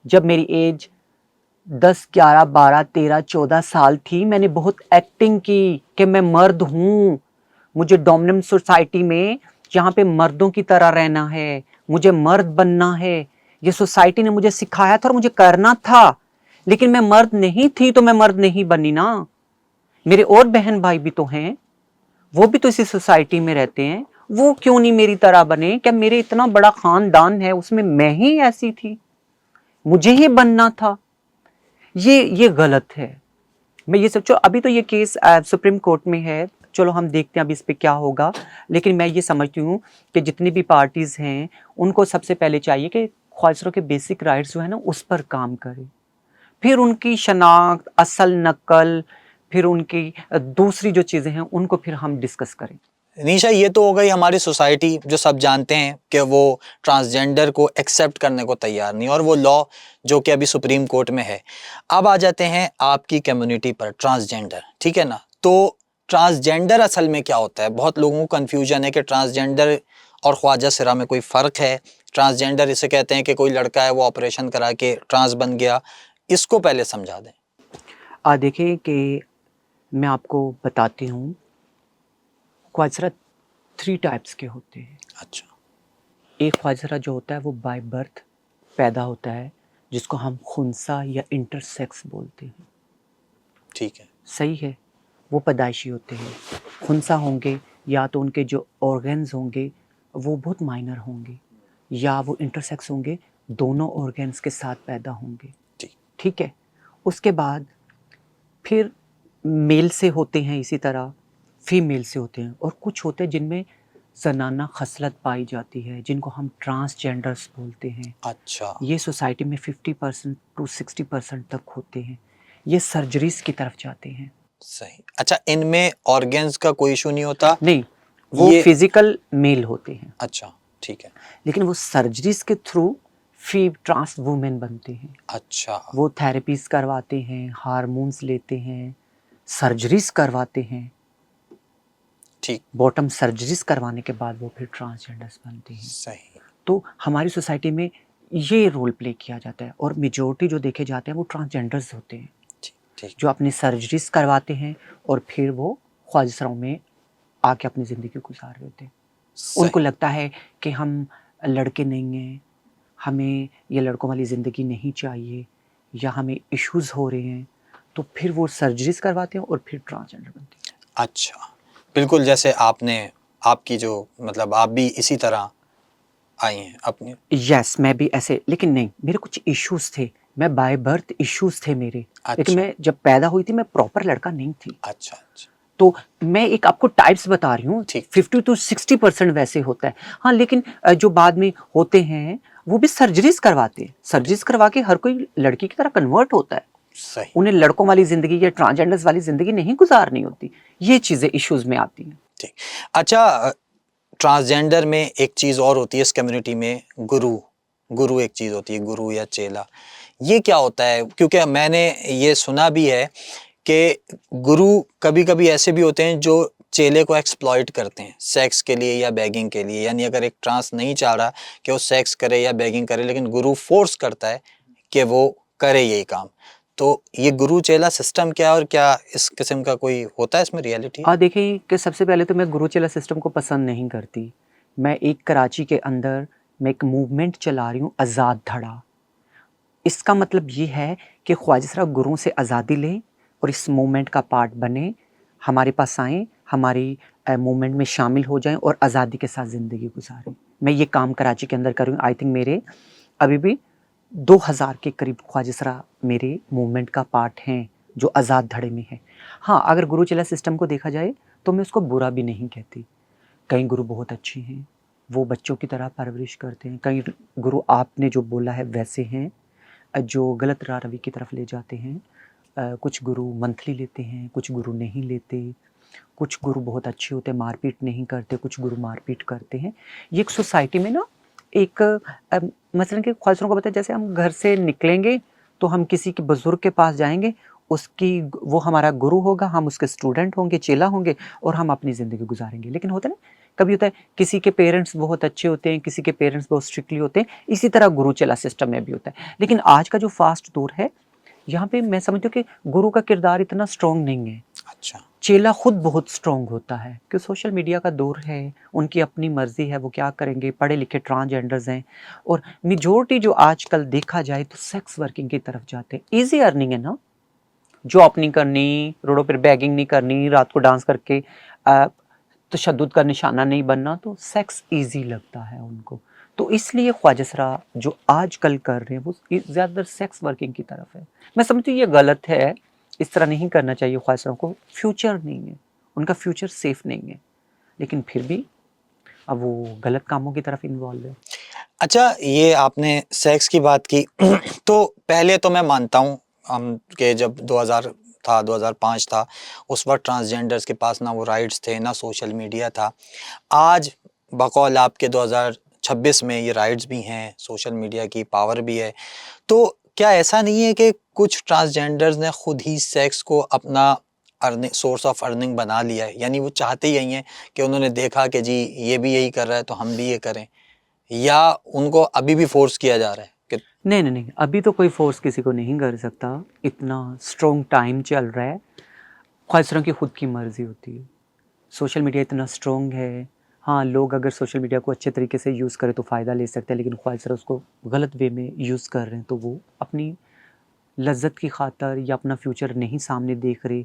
जब मेरी एज 10, 11, 12, 13, 14 साल थी, मैंने बहुत एक्टिंग की कि मैं मर्द हूँ, मुझे डोमिनेंट सोसाइटी में यहाँ पे मर्दों की तरह रहना है, मुझे मर्द बनना है। ये सोसाइटी ने मुझे सिखाया था और मुझे करना था, लेकिन मैं मर्द नहीं थी तो मैं मर्द नहीं बनी ना। मेरे और बहन भाई भी तो हैं, वो भी तो इसी सोसाइटी में रहते हैं, वो क्यों नहीं मेरी तरह बने? क्या मेरे इतना बड़ा खानदान है उसमें मैं ही ऐसी थी? मुझे ही बनना था। ये गलत है। मैं ये सोचो, अभी तो ये केस सुप्रीम कोर्ट में है, चलो हम देखते हैं अभी इस पे क्या होगा। लेकिन मैं ये समझती हूँ कि जितनी भी पार्टीज हैं उनको सबसे पहले चाहिए कि ख्वाहिशों के बेसिक राइट्स जो है ना उस पर काम करें, फिर उनकी शनाख्त, असल नकल, फिर उनकी दूसरी जो चीज़ें हैं उनको फिर हम डिस्कस करें। निशा, ये तो हो गई हमारी सोसाइटी, जो सब जानते हैं कि वो ट्रांसजेंडर को एक्सेप्ट करने को तैयार नहीं, और वो लॉ जो कि अभी सुप्रीम कोर्ट में है। अब आ जाते हैं आपकी कम्युनिटी पर, ट्रांसजेंडर, ठीक है ना? तो ट्रांसजेंडर असल में क्या होता है? बहुत लोगों को कन्फ्यूजन है कि ट्रांसजेंडर और ख्वाजा सिरा में कोई फ़र्क है। ट्रांसजेंडर इसे कहते हैं कि कोई लड़का है वो ऑपरेशन करा के ट्रांस बन गया। इसको पहले समझा दें। देखिए कि मैं आपको बताती हूँ, ख्वाजा 3 टाइप्स के होते हैं। अच्छा। एक ख्वाजा जो होता है वो बाय बर्थ पैदा होता है, जिसको हम खुनसा या इंटरसेक्स बोलते हैं। ठीक है। सही है, वो पैदाइशी होते हैं। खुनसा होंगे या तो उनके जो ऑर्गन्स होंगे वो बहुत माइनर होंगे, या वो इंटरसेक्स होंगे, दोनों ऑर्गन्स के साथ पैदा होंगे। ठीक है। उसके बाद फिर मेल से होते हैं, इसी तरह फीमेल से होते हैं, और कुछ होते हैं जिनमें जनाना खसलत पाई जाती है, जिनको हम ट्रांसजेंडर्स बोलते हैं। अच्छा। ये सोसाइटी में 50% टू 60% तक होते हैं। ये सर्जरीज की तरफ जाते हैं। सही। अच्छा, इनमें ऑर्गन्स का कोई इशू नहीं होता? नहीं, वो ये फिजिकल मेल होते हैं, अच्छा, ठीक है। लेकिन वो सर्जरीज के थ्रू फी ट्रांस वुमेन बनते हैं। अच्छा। वो थेरेपीज करवाते हैं, हार्मोन्स लेते हैं, सर्जरीज करवाते हैं। ठीक। बॉटम सर्जरीज करवाने के बाद वो फिर ट्रांसजेंडर्स बनते हैं। सही। तो हमारी सोसाइटी में ये रोल प्ले किया जाता है, और मेजोरिटी जो देखे जाते हैं वो ट्रांसजेंडर्स होते हैं, ठीक। जो अपनी सर्जरीज करवाते हैं और फिर वो ख्वाहिशों में आके अपनी ज़िंदगी गुजार रहे होते हैं। उनको लगता है कि हम लड़के नहीं हैं, हमें ये लड़कों वाली ज़िंदगी नहीं चाहिए, या हमें इश्यूज़ हो रहे हैं, तो फिर वो सर्जरीज करवाते हैं और फिर ट्रांसजेंडर बनते हैं। अच्छा, बिल्कुल जैसे आपकी जो मतलब आप भी इसी तरह आई हैं अपनी। यस, मैं भी ऐसे, लेकिन नहीं, मेरे कुछ इश्यूज थे, मैं बाय बर्थ इश्यूज थे मेरे, लेकिन अच्छा, मैं जब पैदा हुई थी मैं प्रॉपर लड़का नहीं थी। अच्छा, अच्छा, तो मैं एक आपको टाइप्स बता रही हूँ, ठीक, 50 to 60% वैसे होता है। हाँ, लेकिन जो बाद में होते हैं वो भी सर्जरीज करवाते हैं, सर्जरीज करवा के हर कोई लड़की की तरह कन्वर्ट होता है। सही, उन्हें लड़कों वाली जिंदगी या ट्रांसजेंडर्स वाली जिंदगी नहीं गुजारनी होती। ये चीजें इश्यूज में आती हैं। ठीक। अच्छा, ट्रांसजेंडर में एक चीज़ और होती है इस कम्युनिटी में, गुरु एक चीज़ होती है, गुरु या चेला। ये क्या होता है? क्योंकि मैंने ये सुना भी है कि गुरु कभी-कभी ऐसे भी होते हैं जो चेले को एक्सप्लॉइट करते हैं, सेक्स के लिए या बेगिंग के लिए। यानी अगर एक ट्रांस नहीं चाह रहा कि वो सेक्स करे या बेगिंग करे, लेकिन गुरु फोर्स करता है कि वो करे यही काम। तो ये गुरु चेला सिस्टम क्या है और क्या इस किस्म का कोई होता है इसमें रियलिटी है? देखिए कि सबसे पहले तो मैं गुरु चेला सिस्टम को पसंद नहीं करती। मैं एक कराची के अंदर मैं एक मूवमेंट चला रही हूँ, आज़ाद धड़ा। इसका मतलब ये है कि ख्वाजा सरा गुरुओं से आज़ादी लें और इस मूवमेंट का पार्ट बने, हमारे पास आएँ, हमारी मूवमेंट में शामिल हो जाएं और आज़ादी के साथ ज़िंदगी गुजारें। मैं ये काम कराची के अंदर कर रही हूँ। आई थिंक मेरे अभी भी 2000 के करीब ख्वाजा सरा मेरे मूवमेंट का पार्ट हैं जो आज़ाद धड़े में है। हाँ, अगर गुरु चेला सिस्टम को देखा जाए तो मैं उसको बुरा भी नहीं कहती। कई गुरु बहुत अच्छे हैं, वो बच्चों की तरह परवरिश करते हैं। कई गुरु आपने जो बोला है वैसे हैं, जो गलत राह रवी की तरफ ले जाते हैं। कुछ गुरु मंथली लेते हैं, कुछ गुरु नहीं लेते, कुछ गुरु बहुत अच्छे होते हैं, मारपीट नहीं करते, कुछ गुरु मारपीट करते हैं। ये एक सोसाइटी में ना एक मसलन के ख्वाहिशों को बताया, जैसे हम घर से निकलेंगे तो हम किसी के बुजुर्ग के पास जाएंगे, उसकी वो हमारा गुरु होगा, हम उसके स्टूडेंट होंगे, चेला होंगे और हम अपनी ज़िंदगी गुजारेंगे। लेकिन होता है ना, कभी होता है किसी के पेरेंट्स बहुत अच्छे होते हैं, किसी के पेरेंट्स बहुत स्ट्रिक्टली होते हैं, इसी तरह गुरु चेला सिस्टम में भी होता है। लेकिन आज का जो फास्ट दौर है, यहाँ पे मैं समझती हूँ कि गुरु का किरदार इतना स्ट्रॉन्ग नहीं है, अच्छा, चेला खुद बहुत स्ट्रॉन्ग होता है। कि सोशल मीडिया का दौर है, उनकी अपनी मर्जी है, वो क्या करेंगे, पढ़े लिखे ट्रांसजेंडर्स हैं और मेजोरिटी जो आजकल देखा जाए तो सेक्स वर्किंग की तरफ जाते हैं। ईजी अर्निंग है ना, जॉब नहीं करनी, रोडों पर बैगिंग नहीं करनी, रात को डांस करके तशद्दुद का निशाना नहीं बनना, तो सेक्स ईजी लगता है उनको। तो इसलिए ख्वाजा सरा जो आजकल कर रहे हैं वो ज़्यादातर सेक्स वर्किंग की तरफ है। मैं समझती हूँ ये गलत है, इस तरह नहीं करना चाहिए। ख्वाजा सरा को फ्यूचर नहीं है, उनका फ्यूचर सेफ नहीं है, लेकिन फिर भी अब वो गलत कामों की तरफ इन्वॉल्व है। अच्छा, ये आपने सेक्स की बात की तो पहले तो मैं मानता हूँ हम कि जब 2000 था, 2005 था, उस वक्त ट्रांसजेंडर्स के पास ना वो राइट्स थे, ना सोशल मीडिया था। आज बकौल आपके 2026 में ये राइट्स भी हैं, सोशल मीडिया की पावर भी है। तो क्या ऐसा नहीं है कि कुछ ट्रांसजेंडर्स ने खुद ही सेक्स को अपना अर्निंग सोर्स ऑफ अर्निंग बना लिया है? यानी वो चाहते यही हैं कि उन्होंने देखा कि जी ये भी यही कर रहा है तो हम भी ये करें, या उनको अभी भी फोर्स किया जा रहा है कि नहीं नहीं नहीं, अभी तो कोई फोर्स किसी को नहीं कर सकता, इतना स्ट्रॉन्ग टाइम चल रहा है। ख्वाहिशों की खुद की मर्जी होती है। सोशल मीडिया इतना स्ट्रॉन्ग है, हाँ, लोग अगर सोशल मीडिया को अच्छे तरीके से यूज़ करें तो फ़ायदा ले सकते हैं, लेकिन ख्वाहिशों उसको गलत वे में यूज़ कर रहे हैं तो वो अपनी लज्जत की खातर या अपना फ्यूचर नहीं सामने देख रहे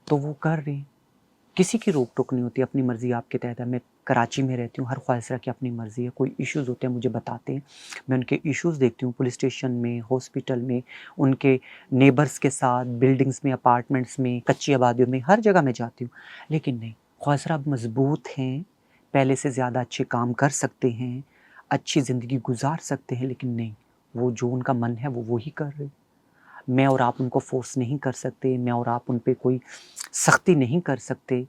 तो वो कर रहे हैं। किसी की रोक टोक नहीं होती, अपनी मर्ज़ी आपके तहत है। मैं कराची में रहती हूँ, हर ख्वाहिशा की अपनी मर्ज़ी है। कोई इश्यूज़ होते हैं मुझे बताते हैं, मैं उनके इश्यूज़ देखती हूँ, पुलिस स्टेशन में, हॉस्पिटल में, उनके नेबर्स के साथ, बिल्डिंग्स में, अपार्टमेंट्स में, कच्ची आबादियों में, हर जगह मैं जाती हूँ। लेकिन नहीं, ख्वाहिशा अब मज़बूत हैं, पहले से ज़्यादा अच्छे काम कर सकते हैं, अच्छी ज़िंदगी गुजार सकते हैं, लेकिन नहीं, वो जो उनका मन है वो वही कर रहे हैं। मैं और आप उनको फ़ोर्स नहीं कर सकते, मैं और आप उन पे कोई सख्ती नहीं कर सकते,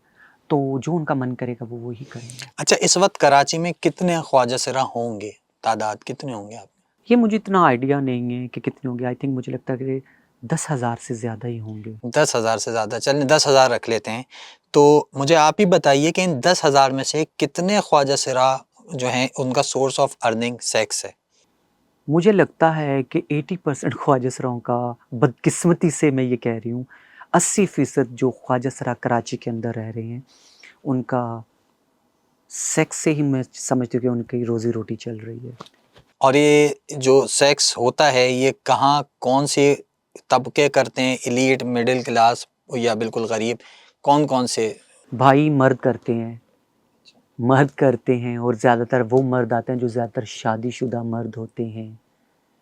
तो जो उनका मन करेगा वो वही करेंगे। अच्छा, इस वक्त कराची में कितने ख्वाजा सिरा होंगे? तादाद कितने होंगे आप? ये मुझे इतना आइडिया नहीं है कि कितने होंगे। आई थिंक मुझे लगता है कि 10,000 से ज़्यादा ही होंगे। 10,000 से ज़्यादा, चलें 10,000 रख लेते हैं। तो मुझे आप ही बताइए कि इन 10,000 में से कितने ख्वाजा सिरा जो हैं उनका सोर्स ऑफ अर्निंग सेक्स है? मुझे लगता है कि 80% ख्वाजा सराओं का, बदकिस्मती से मैं ये कह रही हूँ, 80% जो ख्वाजा सरा कराची के अंदर रह रहे हैं, उनका सेक्स से ही मैं समझती हूँ कि उनकी रोज़ी-रोटी चल रही है। और ये जो सेक्स होता है ये कहाँ, कौन सी तबके करते हैं, एलीट, मिडिल क्लास या बिल्कुल गरीब, कौन कौन से? भाई मर्द करते हैं, मर्द करते हैं, और ज़्यादातर वो मर्द आते हैं जो ज़्यादातर शादीशुदा मर्द होते हैं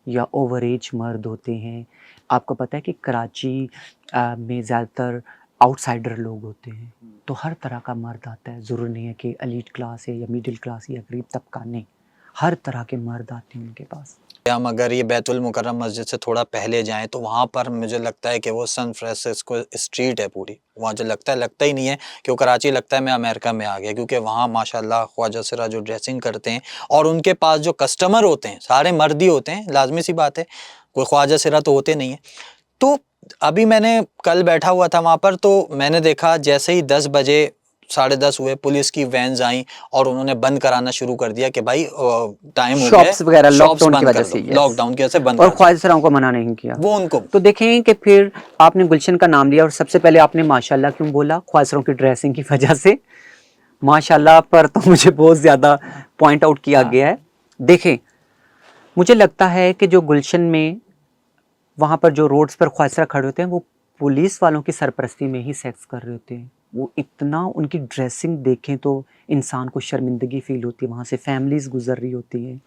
या ओवर एज मर्द होते हैं। आपको पता है कि कराची में ज़्यादातर आउटसाइडर लोग होते हैं, तो हर तरह का मर्द आता है। ज़रूरी नहीं है कि एलीट क्लास है या मिडिल क्लास या गरीब तबका, नहीं, हर तरह के मर्द आते हैं उनके पास। हम अगर ये बैतुल मुकर्रम मस्जिद से थोड़ा पहले जाएं तो वहाँ पर मुझे लगता है कि वो सन फ्रांसिस्को स्ट्रीट है पूरी, वहाँ जो लगता ही नहीं है कि वो कराची, लगता है मैं अमेरिका में आ गया, क्योंकि वहाँ माशाल्लाह ख्वाजा सिरा जो ड्रेसिंग करते हैं और उनके पास जो कस्टमर होते हैं सारे मर्द ही होते हैं, लाजमी सी बात है, कोई ख्वाजा सिरा तो होते नहीं है। तो अभी मैंने कल बैठा हुआ था वहाँ पर, तो मैंने देखा जैसे ही 10 बजे 10:30 हुए, पुलिस की वैन्स आई और उन्होंने बंद कराना शुरू कर दिया कि भाई टाइम हो गया, शॉप्स वगैरह शॉप्स लॉकडाउन की बंद वजह कर से, दो, yes। लॉकडाउन की वजह से बंद और कर दो। ख्वाजा सराओं को मना नहीं किया। वो उनको तो देखें कि फिर आपने गुलशन का नाम लिया और सबसे पहले आपने माशाल्लाह क्यों बोला? ख्वाजा सराओं की ड्रेसिंग की वजह से। माशाल्लाह पर तो मुझे बहुत ज़्यादा पॉइंट आउट किया गया है। देखें, मुझे लगता है कि जो गुलशन में वहाँ पर जो रोड्स पर ख्वाजा खड़े होते हैं वो पुलिस वालों की सरपरस्ती में ही सेक्स कर रहे होते हैं। वो इतना, उनकी ड्रेसिंग देखें तो इंसान को शर्मिंदगी फील होती है। वहाँ से फैमिलीज़ गुजर रही होती हैं,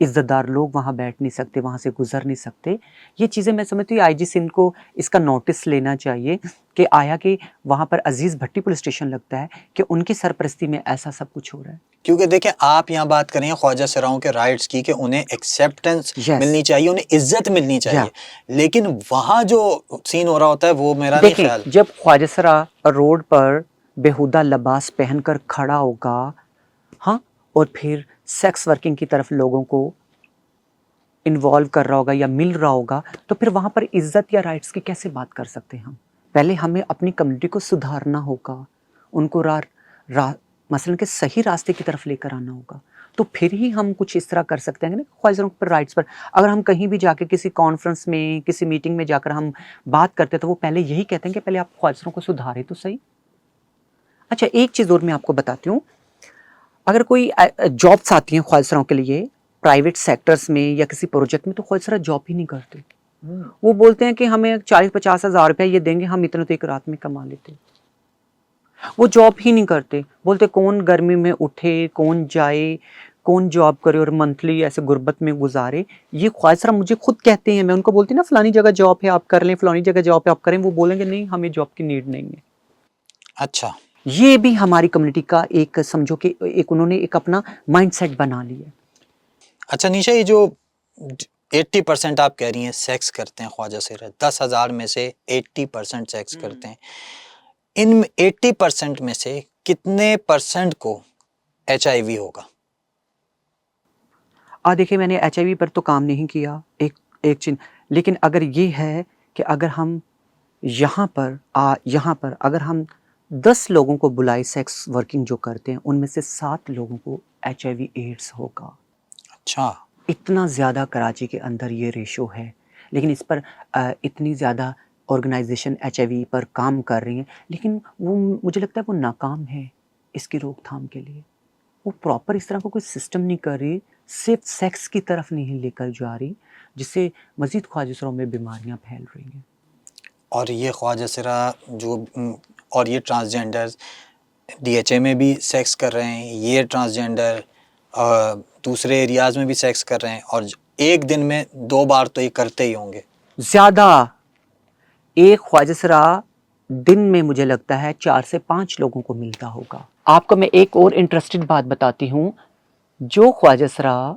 इज़्ज़तदार लोग वहाँ बैठ नहीं सकते, वहाँ से गुजर नहीं सकते। ये चीज़ें मैं समझती हूँ आईजी सिंध को इसका नोटिस लेना चाहिए कि आया कि वहाँ पर अजीज़ भट्टी पुलिस स्टेशन लगता है कि उनकी सरपरस्ती में ऐसा सब कुछ हो रहा है। क्योंकि देखें, आप यहाँ बात करें ख्वाजा सिराओं के राइट्स की कि उन्हें एक्सेप्टेंस Yes। मिलनी चाहिए, उन्हें इज्जत मिलनी चाहिए, Yeah। लेकिन वहाँ जो सीन हो रहा होता है वो मेरा नहीं ख्याल। देखें, जब ख्वाजा सरा रोड पर बेहुदा लिबास पहनकर खड़ा होगा, हाँ, और फिर सेक्स वर्किंग की तरफ लोगों को इन्वॉल्व कर रहा होगा या मिल रहा होगा, तो फिर वहाँ पर इज्जत या राइट्स की कैसे बात कर सकते हैं हम? पहले हमें अपनी कम्युनिटी को सुधारना होगा, उनको मसलन के सही रास्ते की तरफ लेकर आना होगा, तो फिर ही हम कुछ इस तरह कर सकते हैं ना ख्वाजा पर राइट्स पर। अगर हम कहीं भी जाके किसी कॉन्फ्रेंस में, किसी मीटिंग में जाकर हम बात करते हैं तो वो पहले यही कहते हैं कि पहले आप ख्वाजा को सुधारें तो सही। अच्छा, एक चीज़ और मैं आपको बताती हूँ, अगर कोई जॉब्स आती हैं ख्वाजा के लिए प्राइवेट सेक्टर्स में या किसी प्रोजेक्ट में, तो ख्वाजा जॉब ही नहीं करते। वो बोलते हैं कि हमें 40-50 हज़ार रुपया ये देंगे, हम इतना तो एक रात में कमा लेते। वो जॉब ही नहीं करते, बोलते कौन गर्मी में उठे, कौन जाए, कौन जॉब करे और मंथली ऐसे गुर्बत में गुजारे। ये ख्वाजा मुझे खुद कहते हैं, मैं उनको बोलती ना फलानी जगह जॉब है आप कर लें, फलानी जगह जॉब है आप करें, वो बोलेंगे नहीं हमें जॉब की नीड नहीं है। अच्छा, ये भी हमारी कम्युनिटी का एक, समझो कि एक उन्होंने एक अपना माइंडसेट बना लिया। अच्छा निशा, ये जो 80% आप कह रही हैं सेक्स करते हैं ख्वाजा सिरा, 10,000 में से 80% सेक्स करते हैं, इन 80% में से कितने परसेंट को HIV होगा? देखिए, मैंने HIV पर तो काम नहीं किया, एक चीज, लेकिन अगर ये है कि अगर हम यहाँ पर अगर हम 10 लोगों को बुलाए सेक्स वर्किंग जो करते हैं, उनमें से 7 लोगों को HIV एड्स होगा। अच्छा, इतना ज़्यादा कराची के अंदर ये रेशो है, लेकिन इस पर इतनी ज़्यादा ऑर्गेनाइजेशन HIV पर काम कर रही हैं, लेकिन वो मुझे लगता है वो नाकाम है इसकी रोकथाम के लिए। वो प्रॉपर इस तरह का कोई सिस्टम नहीं कर रही, सिर्फ सेक्स की तरफ नहीं लेकर जा रही, जिससे मज़ीद ख्वाजा सिराओं में बीमारियां फैल रही हैं। और ये ख्वाजा सिरा जो और ये ट्रांसजेंडर्स DHA में भी सेक्स कर रहे हैं, ये ट्रांसजेंडर दूसरे एरियाज़ में भी सेक्स कर रहे हैं, और एक दिन में 2 बार तो ये करते ही होंगे। ज़्यादा, एक ख्वाजा सिरा दिन में मुझे लगता है 4 से 5 लोगों को मिलता होगा। आपको मैं एक और इंटरेस्टिंग बात बताती हूँ, जो ख्वाजा सिरा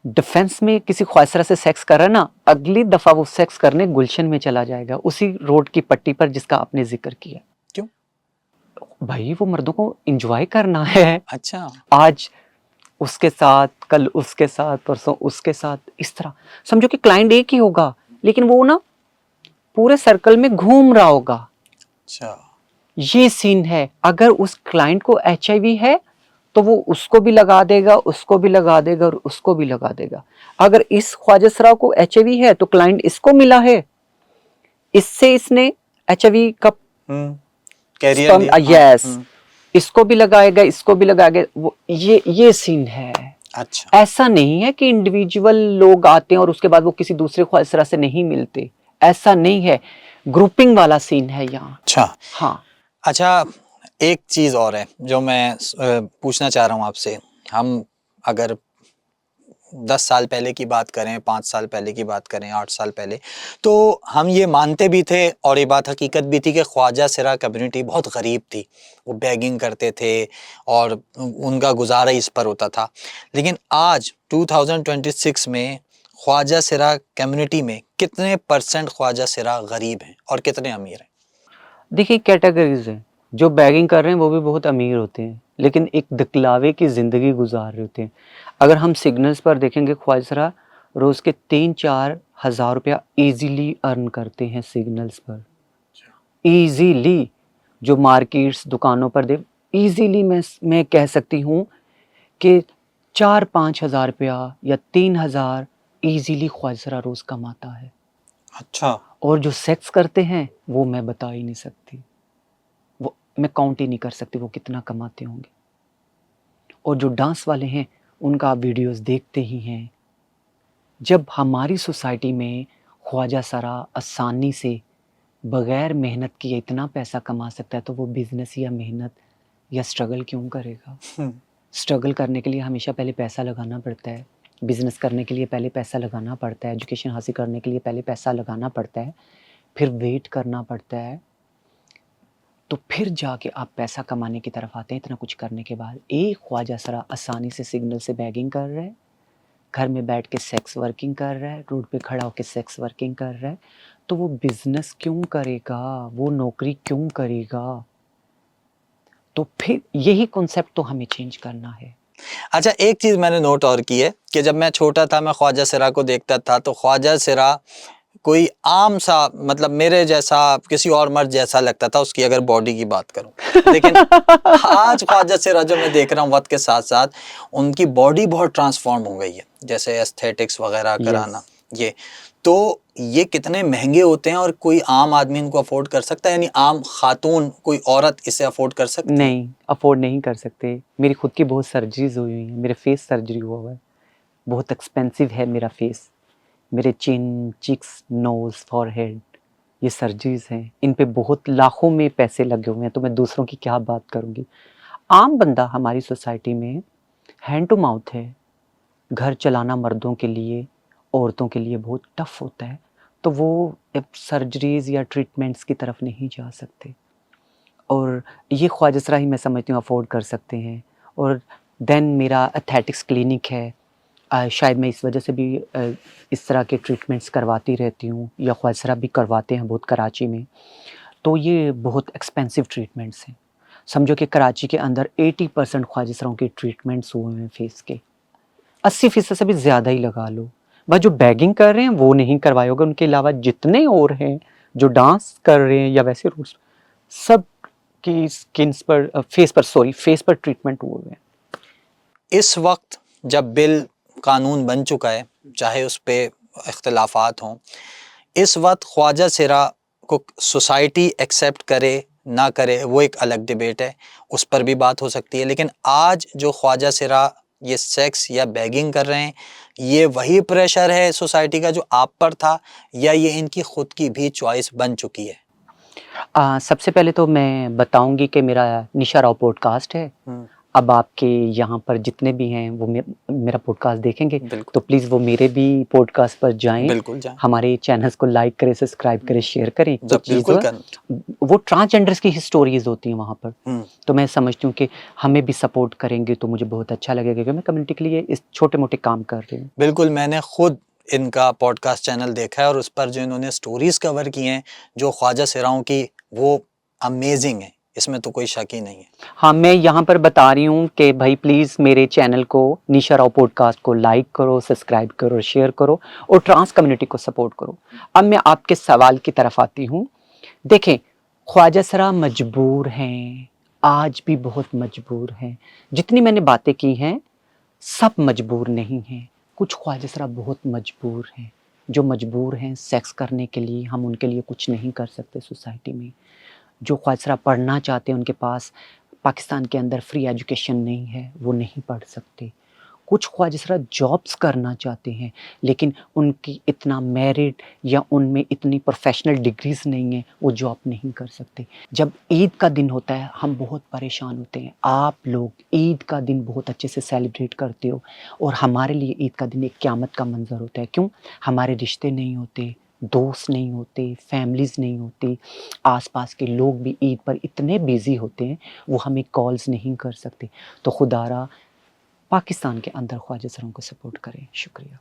डिफेंस में किसी ख्वाजा सिरा से सेक्स कर रहा है ना, अगली दफ़ा वो सेक्स करने गुलशन में चला जाएगा, उसी रोड की पट्टी पर जिसका आपने जिक्र किया। क्यों भाई? वो मर्दों को एंजॉय करना है। अच्छा, आज उसके साथ, कल उसके साथ, परसों उसके साथ, इस तरह समझो कि क्लाइंट एक ही होगा, लेकिन वो ना पूरे सर्कल में घूम रहा होगा। अच्छा, ये सीन है। अगर उस क्लाइंट को HIV है तो वो उसको भी लगा देगा, उसको भी लगा देगा और उसको भी लगा देगा। अगर इस ख्वाजा सिरा को HIV है तो क्लाइंट इसको मिला है, इससे इसने HIV का कैरियर यस, इसको भी लगाएगा, इसको भी लगाएगा। वो ये सीन है। अच्छा, ऐसा नहीं है कि इंडिविजुअल लोग आते हैं और उसके बाद वो किसी दूसरे ख्वाजा सिरा से नहीं मिलते। ऐसा नहीं है, ग्रुपिंग वाला सीन है यहाँ। अच्छा हाँ अच्छा, एक चीज़ और है जो मैं पूछना चाह रहा हूँ आपसे। हम अगर 10 साल पहले की बात करें, 5 साल पहले की बात करें, 8 साल पहले, तो हम ये मानते भी थे और ये बात हकीकत भी थी कि ख्वाजा सिरा कम्युनिटी बहुत गरीब थी। वो बेगिंग करते थे और उनका गुजारा इस पर होता था। लेकिन आज 2026 में ख्वाजा सिरा कम्युनिटी में कितने परसेंट ख्वाजा सिरा गरीब हैं और कितने अमीर हैं? देखिए, कैटेगरीज हैं। जो बैगिंग कर रहे हैं वो भी बहुत अमीर होते हैं, लेकिन एक दिखलावे की ज़िंदगी गुजार रहे होते हैं। अगर हम सिग्नल्स पर देखेंगे, ख्वाजरा रोज़ के 3-4 हज़ार रुपया ईज़िली अर्न करते हैं सिग्नल्स पर, ईज़िली। जो मार्केट्स, दुकानों पर दे, ईज़िली मैं कह सकती हूँ कि 4-5 हज़ार रुपया या 3,000 ईज़िली ख्वाजरा रोज़ कमाता है। अच्छा। और जो सेक्स करते हैं वो मैं बता ही नहीं सकती, वो मैं काउंट ही नहीं कर सकती वो कितना कमाते होंगे। और जो डांस वाले हैं उनका आप वीडियोस देखते ही हैं। जब हमारी सोसाइटी में ख्वाजा सरा आसानी से बगैर मेहनत किए इतना पैसा कमा सकता है, तो वो बिजनेस या मेहनत या स्ट्रगल क्यों करेगा? स्ट्रगल करने के लिए हमेशा पहले पैसा लगाना पड़ता है, बिजनेस करने के लिए पहले पैसा लगाना पड़ता है, एजुकेशन हासिल करने के लिए पहले पैसा लगाना पड़ता है, फिर वेट करना पड़ता है, तो फिर जाके आप पैसा कमाने की तरफ आते हैं। इतना कुछ करने के बाद एक ख्वाजा सरा आसानी से सिग्नल से बैगिंग कर रहा है, घर में बैठ के सेक्स वर्किंग कर रहा है, रोड पे खड़ा होकर सेक्स वर्किंग कर रहा है, तो वो बिजनेस क्यों करेगा? वो नौकरी क्यों करेगा? तो फिर यही कॉन्सेप्ट तो हमें चेंज करना है। अच्छा, एक चीज़ मैंने नोट और की है कि जब मैं छोटा था, मैं ख्वाजा सिरा को देखता था, तो ख्वाजा सिरा कोई आम सा, मतलब मेरे जैसा, किसी और मर्द जैसा लगता था, उसकी अगर बॉडी की बात करूं। लेकिन आज ख्वाजा सिरा जो मैं देख रहा हूँ वक्त के साथ साथ, उनकी बॉडी बहुत ट्रांसफॉर्म हो गई है, जैसे एस्थेटिक्स वगैरह कराना। ये तो ये कितने महंगे होते हैं और कोई आम आदमी इनको अफोर्ड कर सकता है? यानी आम खातून, कोई औरत इसे अफोर्ड कर सकती है? नहीं, अफोर्ड नहीं कर सकते। मेरी खुद की बहुत सर्जरीज हुई हुई हैं, मेरे फेस सर्जरी हुआ है, बहुत एक्सपेंसिव है मेरा फेस। मेरे चिन, चिक्स, नोज, फॉरहेड, ये सर्जरीज हैं, इन पे बहुत लाखों में पैसे लगे हुए हैं, तो मैं दूसरों की क्या बात करूँगी। आम बंदा हमारी सोसाइटी में हैंड टू माउथ है। घर चलाना मर्दों के लिए, औरतों के लिए बहुत टफ होता है, तो वो अब सर्जरीज या ट्रीटमेंट्स की तरफ नहीं जा सकते, और ये ख्वाजसरा ही मैं समझती हूँ अफोर्ड कर सकते हैं। और देन मेरा एथेटिक्स क्लिनिक है, शायद मैं इस वजह से भी इस तरह के ट्रीटमेंट्स करवाती रहती हूँ, या ख्वाजसरा भी करवाते हैं बहुत कराची में। तो ये बहुत एक्सपेंसिव ट्रीटमेंट्स हैं। समझो कि कराची के अंदर 80% ख्वाजसराओं के ट्रीटमेंट्स हुए हैं फेस के, 80% से भी ज़्यादा ही लगा लो। बस जो बैगिंग कर रहे हैं वो नहीं करवाए होगा, उनके अलावा जितने और हैं जो डांस कर रहे हैं या वैसे रूल्स, सब की स्किन्स पर, फेस पर ट्रीटमेंट हुए हैं। इस वक्त जब बिल कानून बन चुका है, चाहे उस पे इख्तलाफात हों, इस वक्त ख्वाजा सिरा को सोसाइटी एक्सेप्ट करे ना करे वो एक अलग डिबेट है, उस पर भी बात हो सकती है। लेकिन आज जो ख्वाजा सिरा ये सेक्स या बैगिंग कर रहे हैं, ये वही प्रेशर है सोसाइटी का जो आप पर था, या ये इनकी खुद की भी चॉइस बन चुकी है? सबसे पहले तो मैं बताऊंगी कि मेरा निशा राव पॉडकास्ट है। अब आपके यहाँ पर जितने भी हैं वो मेरा पॉडकास्ट देखेंगे, बिल्कुल। तो प्लीज़ वो मेरे भी पॉडकास्ट पर जाएं, बिल्कुल जाएं। हमारे चैनल्स को लाइक करें, सब्सक्राइब करें, शेयर करें। तो बिल्कुल चीज़ वो ट्रांसजेंडर्स की स्टोरीज होती हैं वहाँ पर, तो मैं समझती हूँ कि हमें भी सपोर्ट करेंगे तो मुझे बहुत अच्छा लगेगा, क्योंकि मैं कम्युनिटी के लिए इस छोटे मोटे काम कर रही हूँ। बिल्कुल, मैंने खुद इनका पॉडकास्ट चैनल देखा है और उस पर जो इन्होंने स्टोरीज़ कवर की हैं जो ख्वाजा सिराओं की, वो अमेजिंग है, इसमें तो कोई शक ही नहीं है। हाँ, मैं यहाँ पर बता रही हूँ कि भाई प्लीज़ मेरे चैनल को, निशा राव पॉडकास्ट को लाइक करो, सब्सक्राइब करो, शेयर करो और ट्रांस कम्युनिटी को सपोर्ट करो। अब मैं आपके सवाल की तरफ आती हूँ। देखें, ख्वाजा सरा मजबूर हैं, आज भी बहुत मजबूर हैं। जितनी मैंने बातें की हैं सब मजबूर नहीं हैं, कुछ ख्वाजा सरा बहुत मजबूर हैं। जो मजबूर हैं सेक्स करने के लिए, हम उनके लिए कुछ नहीं कर सकते सोसाइटी में। जो ख्वाजा पढ़ना चाहते हैं, उनके पास पाकिस्तान के अंदर फ्री एजुकेशन नहीं है, वो नहीं पढ़ सकते। कुछ ख्वाजसरा जॉब्स करना चाहते हैं लेकिन उनकी इतना मेरिट या उनमें इतनी प्रोफेशनल डिग्रीज नहीं है, वो जॉब नहीं कर सकते। जब ईद का दिन होता है हम बहुत परेशान होते हैं। आप लोग ईद का दिन बहुत अच्छे से सेलिब्रेट करते हो और हमारे लिए ईद का दिन एक क़यामत का मंज़र होता है। क्यों? हमारे रिश्ते नहीं होते, दोस्त नहीं होते, फैमिलीज़ नहीं होती, आसपास के लोग भी ईद पर इतने बिज़ी होते हैं, वो हमें कॉल्स नहीं कर सकते। तो खुदारा पाकिस्तान के अंदर ख्वाजसरों को सपोर्ट करें। शुक्रिया।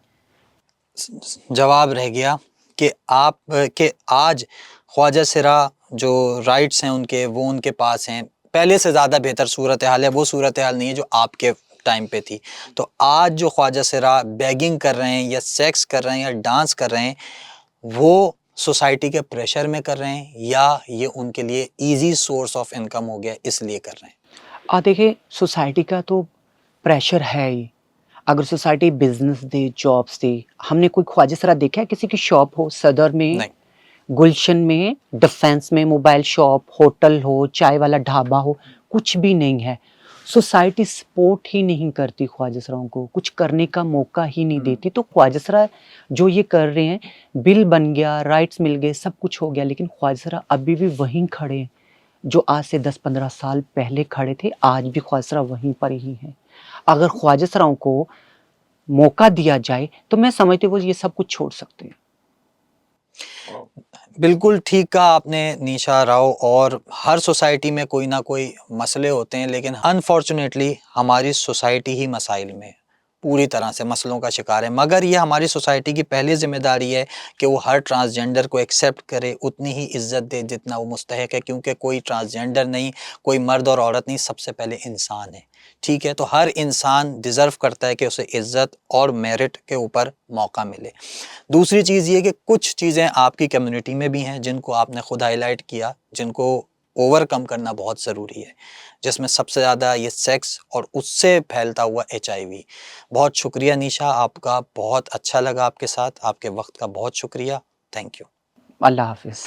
जवाब रह गया कि आप के आज ख्वाजा सिरा जो राइट्स हैं उनके, वो उनके पास हैं। पहले से ज़्यादा बेहतर सूरत हाल है, वो सूरत हाल नहीं है जो आपके टाइम पे थी। तो आज जो ख्वाजा सिरा बेगिंग कर रहे हैं या सेक्स कर रहे हैं या डांस कर रहे हैं, वो सोसाइटी के प्रेशर में कर रहे हैं या ये उनके लिए ईजी सोर्स ऑफ इनकम हो गया इसलिए कर रहे हैं? देखिए, सोसाइटी का तो प्रेशर है ही। अगर society business they, jobs they, हमने कोई ख्वाजसरा देखा है किसी की शॉप हो सदर में, नहीं। गुलशन में, डिफेंस में मोबाइल शॉप, होटल हो, चाय वाला ढाबा हो, कुछ भी नहीं है। सोसाइटी सपोर्ट ही नहीं करती ख्वाजसराओं को, कुछ करने का मौका ही नहीं देती। तो ख्वाजसरा जो ये कर रहे हैं, बिल बन गया, राइट्स मिल गए, सब कुछ हो गया, लेकिन ख्वाजसरा अभी भी वहीं खड़े हैं जो आज से 10-15 साल पहले खड़े थे। आज भी ख्वाजसरा वहीं पर ही हैं। अगर ख्वाजसराओं को मौका दिया जाए तो मैं समझती हूँ वो ये सब कुछ छोड़ सकते हैं। बिल्कुल ठीक कहा आपने निशा राव। और हर सोसाइटी में कोई ना कोई मसले होते हैं, लेकिन अनफॉर्चुनेटली हमारी सोसाइटी ही मसाइल में पूरी तरह से मसलों का शिकार है। मगर ये हमारी सोसाइटी की पहली जिम्मेदारी है कि वो हर ट्रांसजेंडर को एक्सेप्ट करे, उतनी ही इज्जत दे जितना वो मुस्तहक है, क्योंकि कोई ट्रांसजेंडर नहीं, कोई मर्द और औरत नहीं, सबसे पहले इंसान है। ठीक है, तो हर इंसान डिज़र्व करता है कि उसे इज्जत और मेरिट के ऊपर मौका मिले। दूसरी चीज़ ये कि कुछ चीज़ें आपकी कम्युनिटी में भी हैं जिनको आपने खुद हाईलाइट किया, जिनको ओवरकम करना बहुत ज़रूरी है, जिसमें सबसे ज़्यादा ये सेक्स और उससे फैलता हुआ HIV। बहुत शुक्रिया निशा, आपका बहुत अच्छा लगा आपके साथ, आपके वक्त का बहुत शुक्रिया। Thank you. अल्लाह हाफिज़।